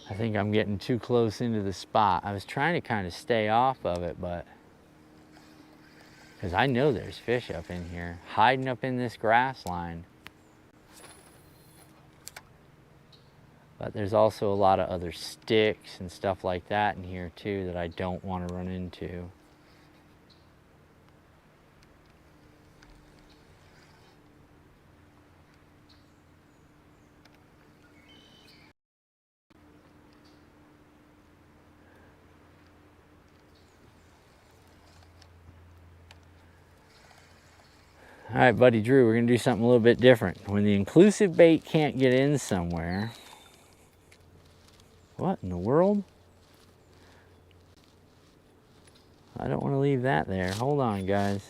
I think I'm getting too close into the spot. I was trying to kind of stay off of it, but because I know there's fish up in here, hiding up in this grass line. But there's also a lot of other sticks and stuff like that in here too that I don't want to run into. All right, buddy Drew, we're gonna do something a little bit different. When the inclusive bait can't get in somewhere, what in the world? I don't want to leave that there. Hold on, guys.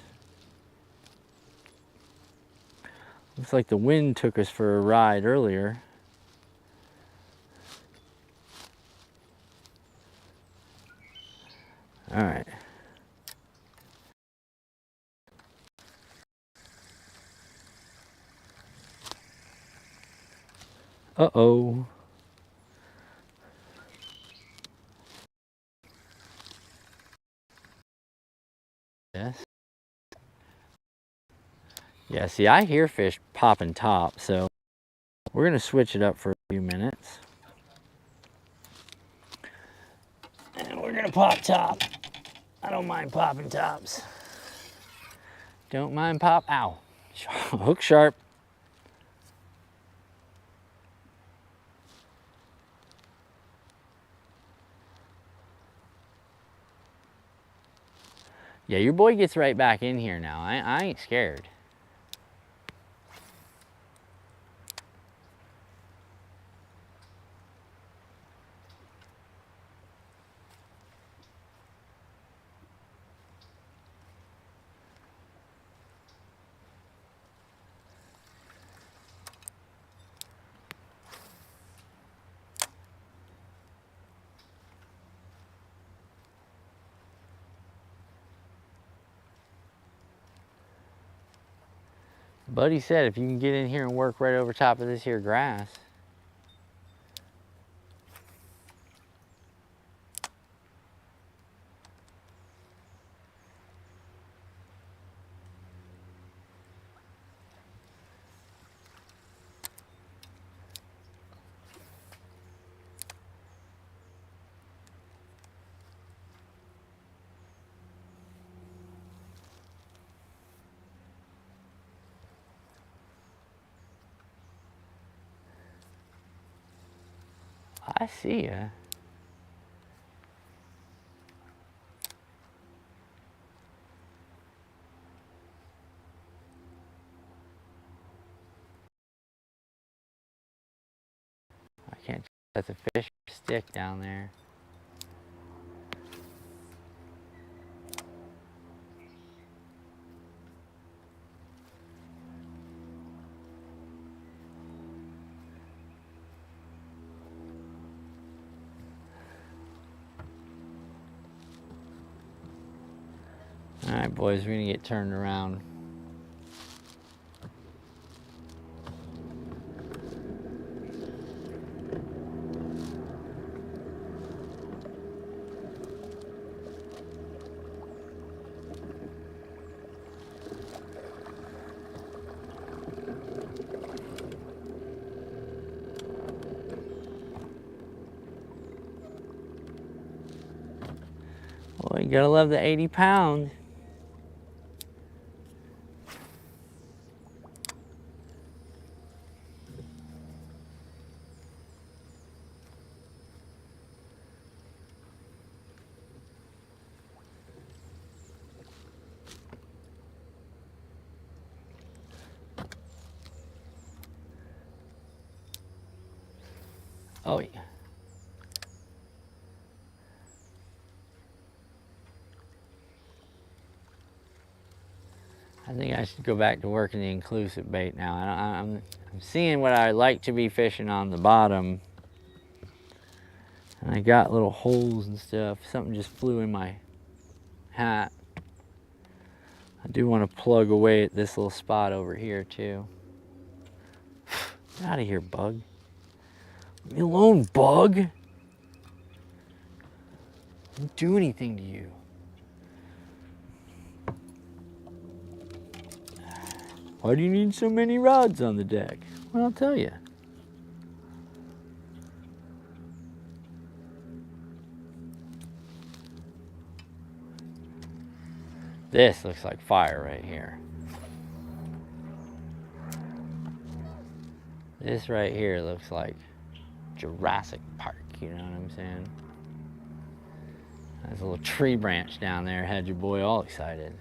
Looks like the wind took us for a ride earlier. All right. Uh-oh. this. Yeah, see, I hear fish popping top, so we're gonna switch it up for a few minutes. And we're gonna pop top. I don't mind popping tops. Don't mind pop, ow. Hook sharp. Yeah, your boy gets right back in here now. I ain't scared. Buddy said if you can get in here and work right over top of this here grass. I see ya. I can't, that's a fish stick down there. All right, boys, we're gonna get turned around. Well, you gotta love the 80 pound. Oh, yeah. I think I should go back to working the inclusive bait now. I'm seeing what I like to be fishing on the bottom. And I got little holes and stuff. Something just flew in my hat. I do want to plug away at this little spot over here too. Get out of here, bug. Leave me alone, bug. I didn't do anything to you. Why do you need so many rods on the deck? Well, I'll tell you. This looks like fire right here. This right here looks like Jurassic Park, you know what I'm saying? There's a little tree branch down there, had your boy all excited.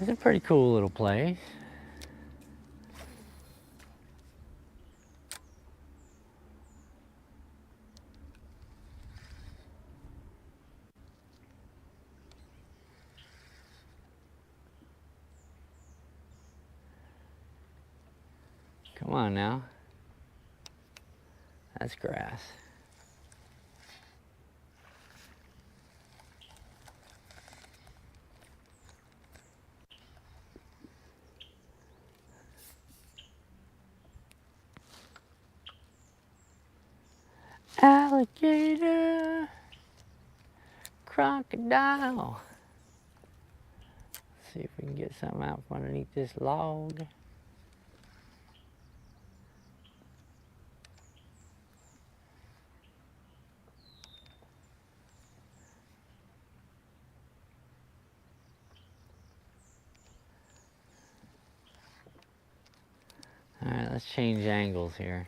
It's a pretty cool little place. Come on now. That's grass. alligator, crocodile. Let's see if we can get something out from underneath this log. All right, let's change angles here.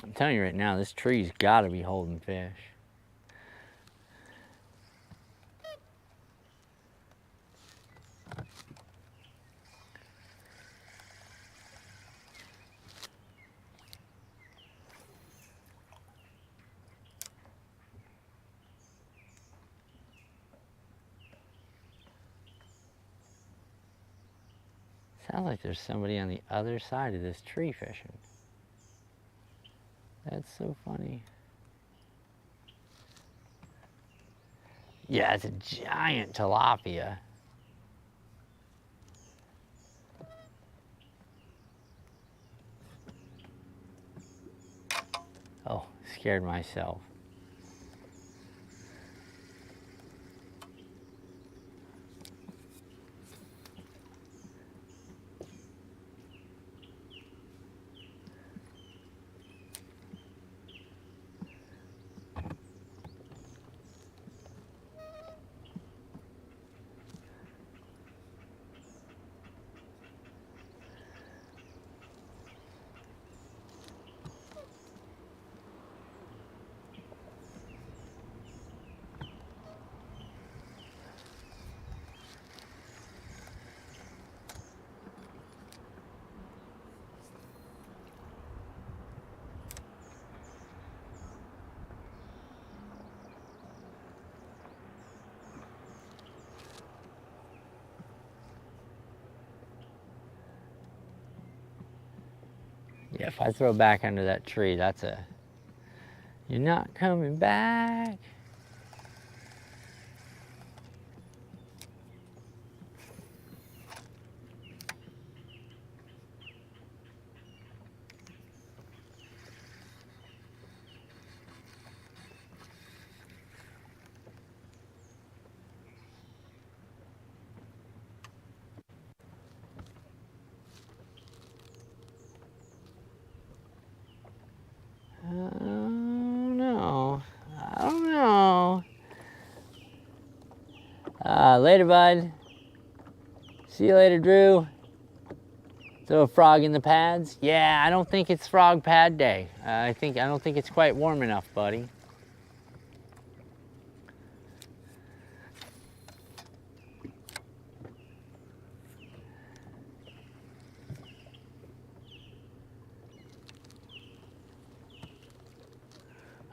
I'm telling you right now, this tree's gotta be holding fish. Sounds like there's somebody on the other side of this tree fishing. That's so funny. Yeah, it's a giant tilapia. Oh, scared myself. Yeah, if I throw back under that tree, that's a, you're not coming back. I don't know. Later, bud. See you later, Drew. Throw a frog in the pads? Yeah, I don't think it's frog pad day. I don't think it's quite warm enough, buddy.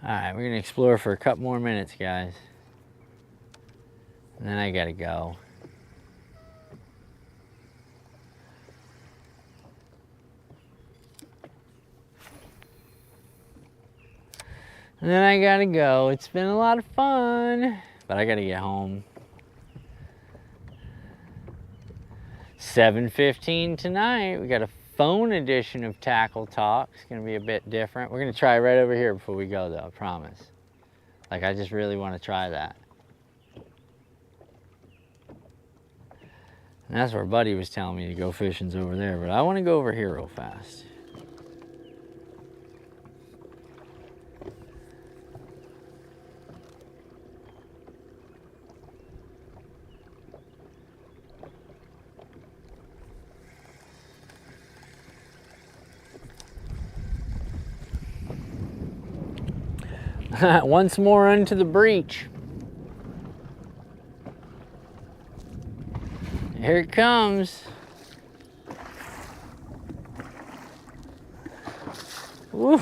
All right, we're gonna explore for a couple more minutes, guys. And then I gotta go. And then I gotta go. It's been a lot of fun, but I gotta get home. 7:15 tonight. We got a phone edition of Tackle Talk. It's gonna be a bit different. We're gonna try right over here before we go, though. I promise. Like, I just really want to try that. And that's where Buddy was telling me to go fishing's over there, but I want to go over here real fast. Once more unto the breach. Here it comes. Woo.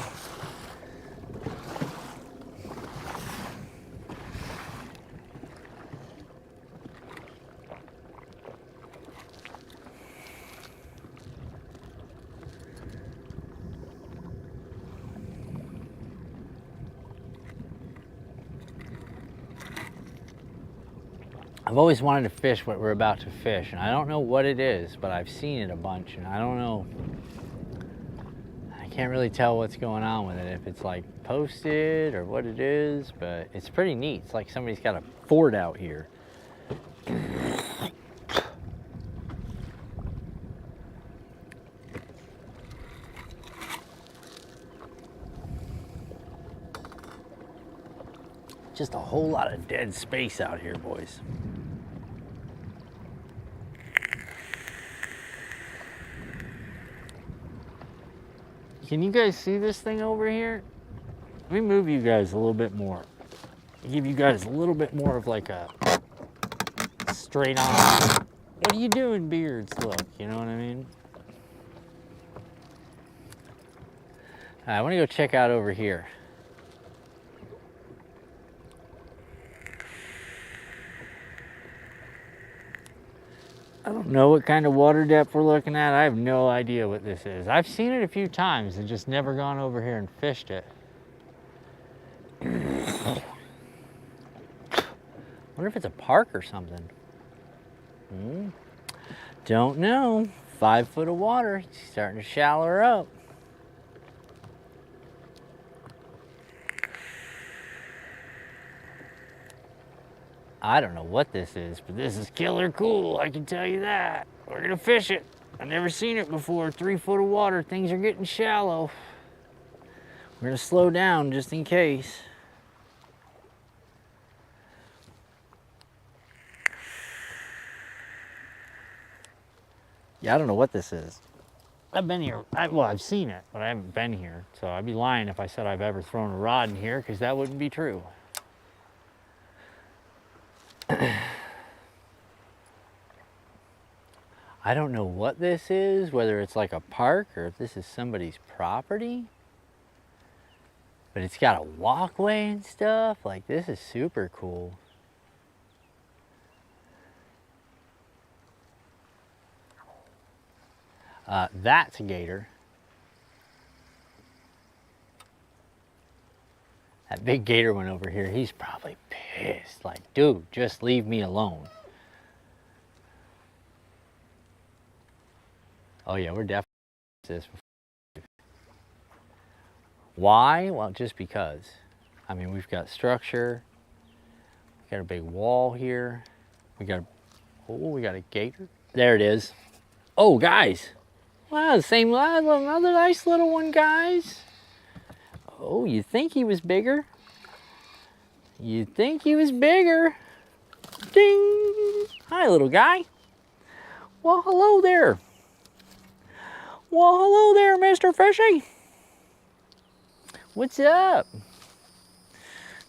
I've always wanted to fish what we're about to fish, and I don't know what it is, but I've seen it a bunch, and I don't know. I can't really tell what's going on with it, if it's like posted or what it is, but it's pretty neat. It's like somebody's got a fort out here. Just a whole lot of dead space out here, boys. Can you guys see this thing over here? Let me move you guys a little bit more. Give you guys a little bit more of like a straight on. What are you doing, Beards? Look, you know what I mean? All right, I want to go check out over here. I don't know what kind of water depth we're looking at. I have no idea what this is. I've seen it a few times and just never gone over here and fished it. Wonder if it's a park or something. Don't know. 5 foot of water. It's starting to shallow her up. I don't know what this is, but this is killer cool, I can tell you that. We're gonna fish it. I've never seen it before. 3 foot of water, things are getting shallow. We're gonna slow down just in case. Yeah, I don't know what this is. I've been here, well, I've seen it, but I haven't been here. So I'd be lying if I said I've ever thrown a rod in here, because that wouldn't be true. I don't know what this is, whether it's like a park or if this is somebody's property. But it's got a walkway and stuff. Like, this is super cool. That's a gator. That big gator one over here, he's probably pissed. Like, dude, just leave me alone. Oh yeah, we're definitely this. Why? Well, just because. I mean, we've got structure. We got a big wall here. We got a gator. There it is. Oh, guys. Wow, the same, another nice little one, guys. Oh, you think he was bigger? You'd think he was bigger. Ding! Hi, little guy. Well, hello there. Well, hello there, Mr. Fishy. What's up?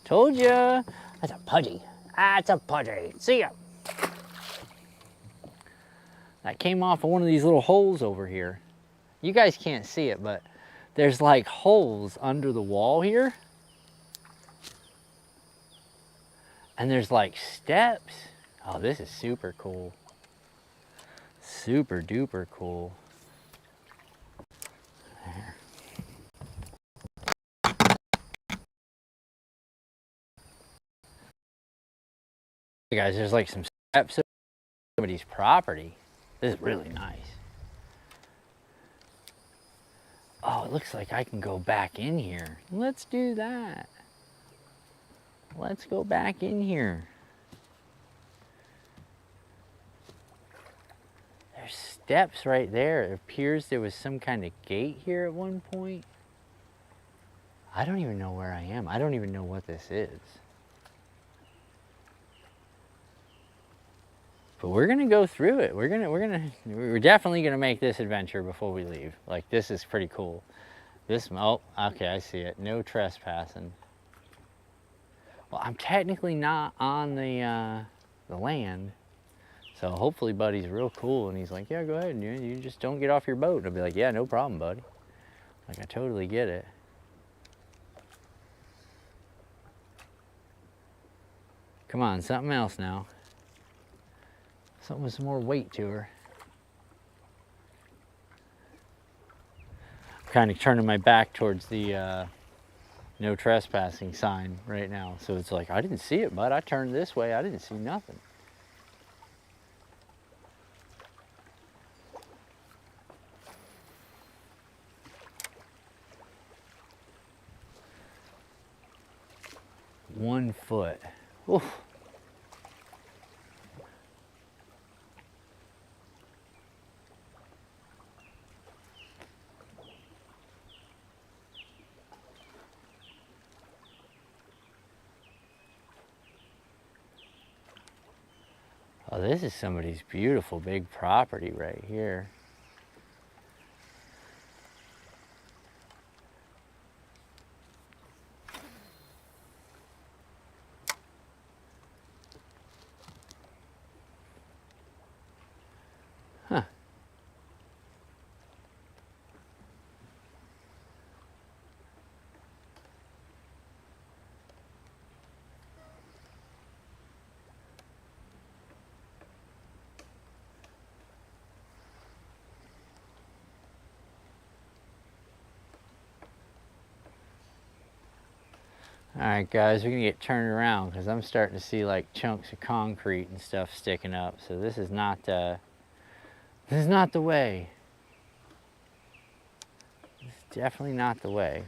Told ya. That's a pudgy. That's a pudgy. See ya. That came off of one of these little holes over here. You guys can't see it, but there's like holes under the wall here. And there's like steps. Oh, this is super cool. Super duper cool. There. Hey guys, there's like some steps of somebody's property. This is really nice. Oh, it looks like I can go back in here. Let's do that. Let's go back in here. There's steps right there. It appears there was some kind of gate here at one point. I don't even know where I am. I don't even know what this is. But we're gonna go through it. We're definitely gonna make this adventure before we leave. Like, this is pretty cool. This, oh, okay, I see it. No trespassing. Well, I'm technically not on the land, so hopefully Buddy's real cool and he's like, yeah, go ahead, you just don't get off your boat. And I'll be like, yeah, no problem, buddy. Like, I totally get it. Come on, something else now. Something with some more weight to her. I'm kind of turning my back towards the no trespassing sign right now. So it's like, I didn't see it, bud. I turned this way. I didn't see nothing. 1 foot. Oof. Oh, this is somebody's beautiful big property right here. Huh. All right, guys, we're gonna get turned around because I'm starting to see like chunks of concrete and stuff sticking up. So this is not the way. This is definitely not the way.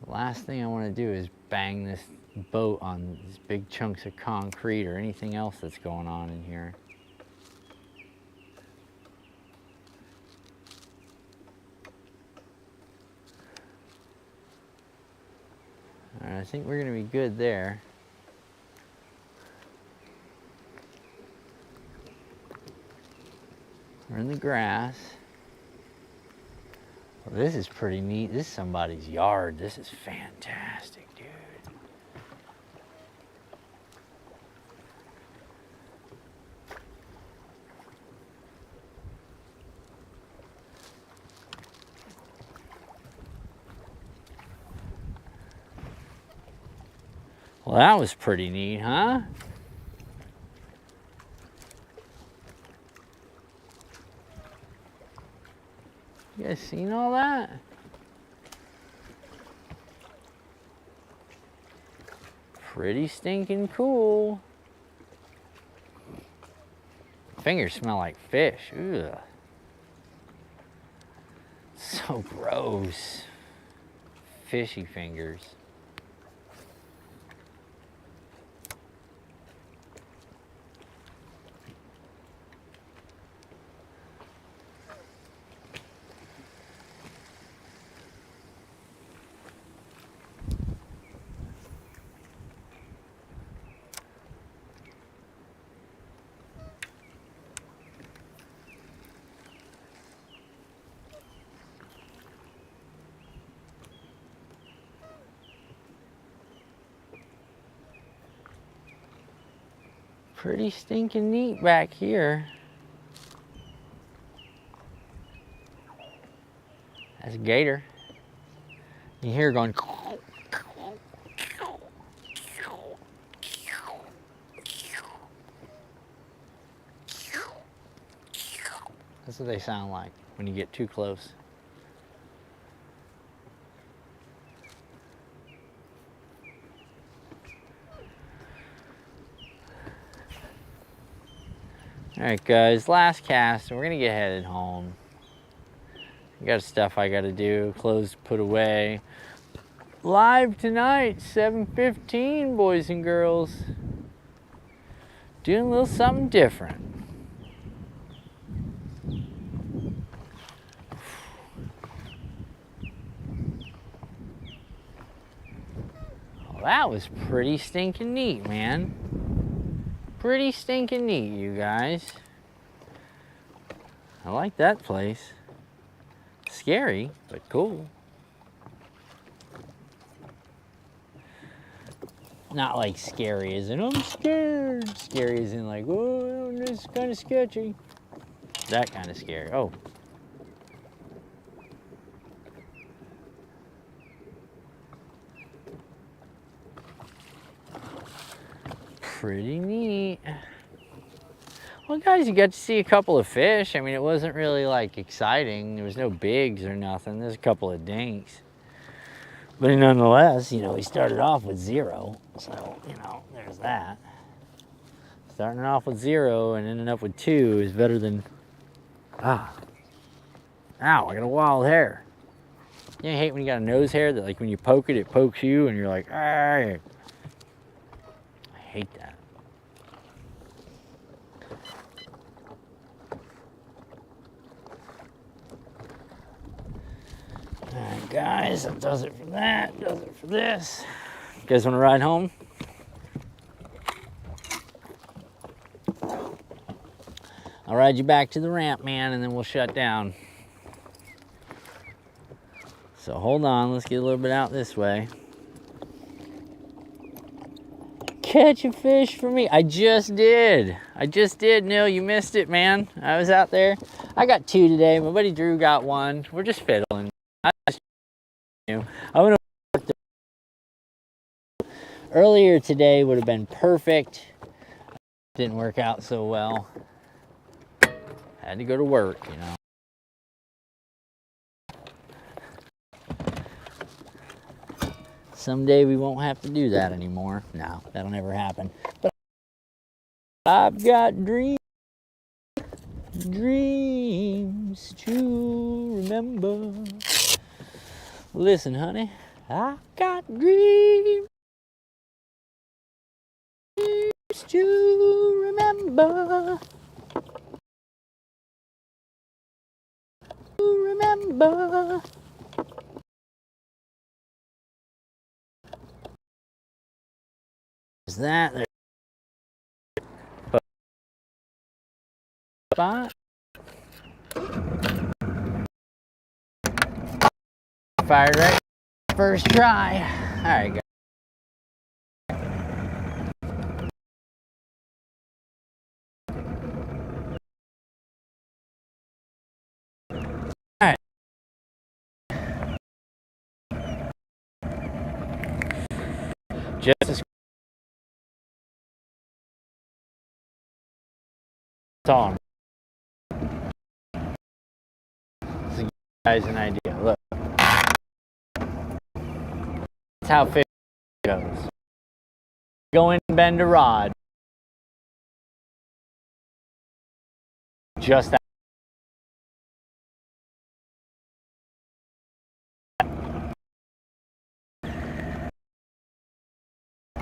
The last thing I want to do is bang this boat on these big chunks of concrete or anything else that's going on in here. All right, I think we're gonna be good there. We're in the grass. Well, this is pretty neat. This is somebody's yard. This is fantastic, dude. Well, that was pretty neat, huh? You guys seen all that? Pretty stinking cool. Fingers smell like fish. Ugh. So gross. Fishy fingers. Pretty stinking neat back here. That's a gator. You hear it going. That's what they sound like when you get too close. All right, guys, last cast, and we're gonna get headed home. I got stuff I gotta do, clothes to put away. Live tonight, 7:15, boys and girls. Doing a little something different. Well, that was pretty stinking neat, man. Pretty stinking neat, you guys. I like that place. Scary, but cool. Not like scary as in, I'm scared. Scary as in like, oh, this is kind of sketchy. That kind of scary. Oh. Pretty neat. Well, guys, you got to see a couple of fish. I mean, it wasn't really like exciting. There was no bigs or nothing. There's a couple of dinks. But nonetheless, you know, he started off with 0. So, you know, there's that. Starting off with 0 and ending up with 2 is better than, ow, I got a wild hair. You hate when you got a nose hair that, like, when you poke it, it pokes you and you're like, I hate that. Alright guys, that does it for that, does it for this. You guys want to ride home? I'll ride you back to the ramp, man, and then we'll shut down. So hold on, let's get a little bit out this way. Catch a fish for me. I just did, Neil, you missed it, man. I was out there. I got 2 today. My buddy Drew got 1. We're just fiddling. I went earlier today would have been perfect. Didn't work out so well. Had to go to work, you know. Someday we won't have to do that anymore. No, that'll never happen. But I've got dreams to remember. Listen, honey, I've got dreams to remember. Remember. Is that there? Spot. Fired right first try. All right, guys. All right. Just as on. To give you guys an idea. Look. That's how fish goes. Go in and bend a rod. Just that.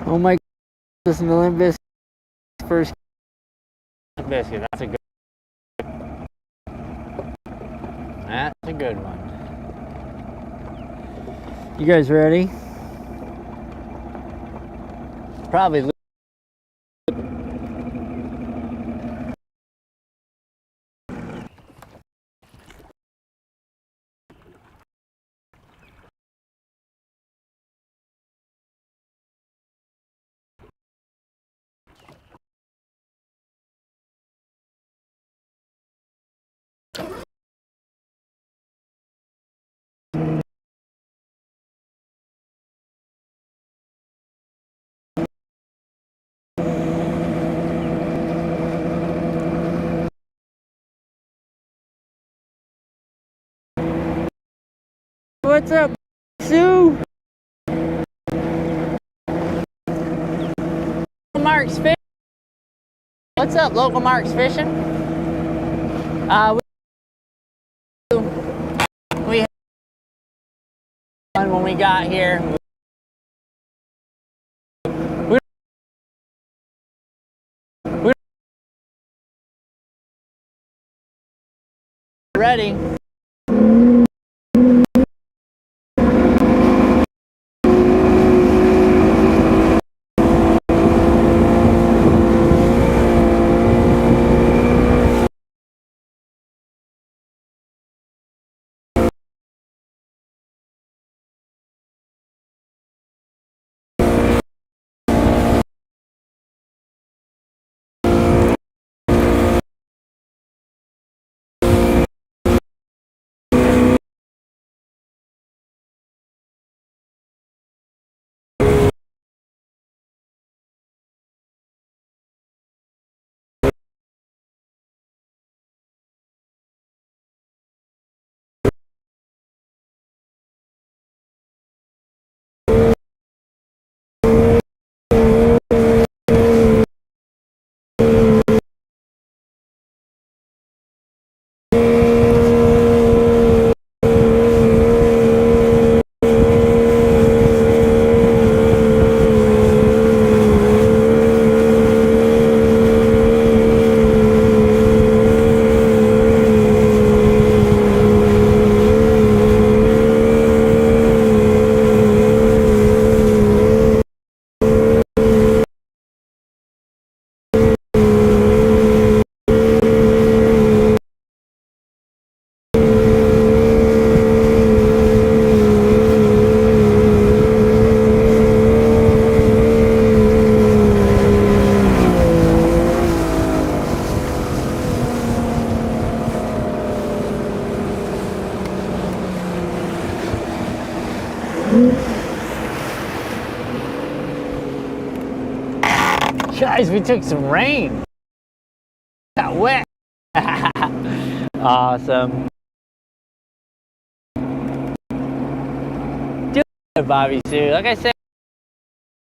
Oh my, listen to Limp Bizkit first. Limp Bizkit, that's a good. That's a good one. You guys ready? Probably. What's up, Sue? Mark's Fishing. What's up, Local Mark's Fishing? We had one when we got here. We're ready. Guys, we took some rain. Got wet. Awesome. Do it, Bobby Sue. Like I said,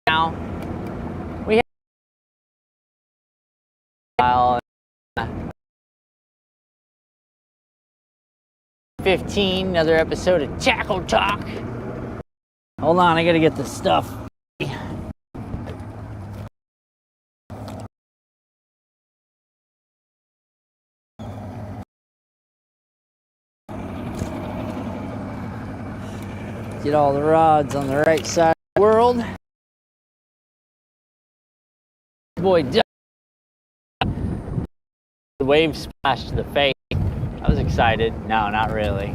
now we have a while. 15, another episode of Tackle Talk. Hold on, I gotta get the stuff. Get all the rods on the right side of the world. Boy, the wave splashed the face. I was excited. No, not really.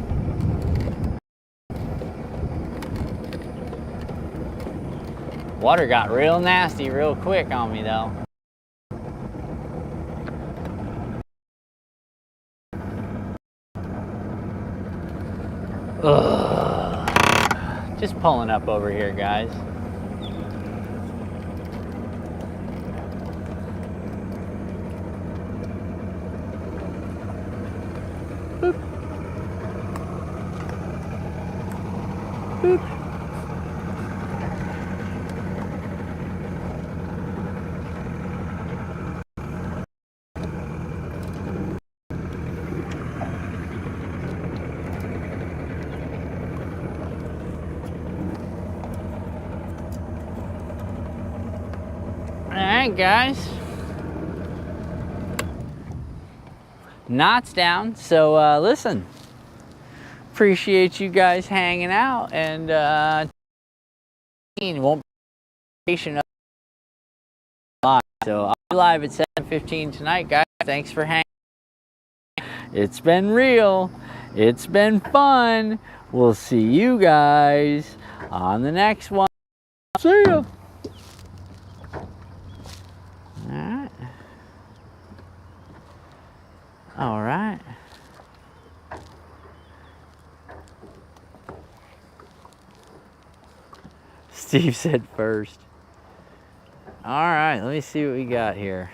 Water got real nasty real quick on me though. Ugh. Just pulling up over here, guys. Boop. Boop. Alright, guys. Knots down. So listen. Appreciate you guys hanging out, and won't be patient live. So I'll be live at 7:15 tonight, guys. Thanks for hanging. It's been real. It's been fun. We'll see you guys on the next one. See ya. Alright. Alright. Steve said first. Alright, let me see what we got here.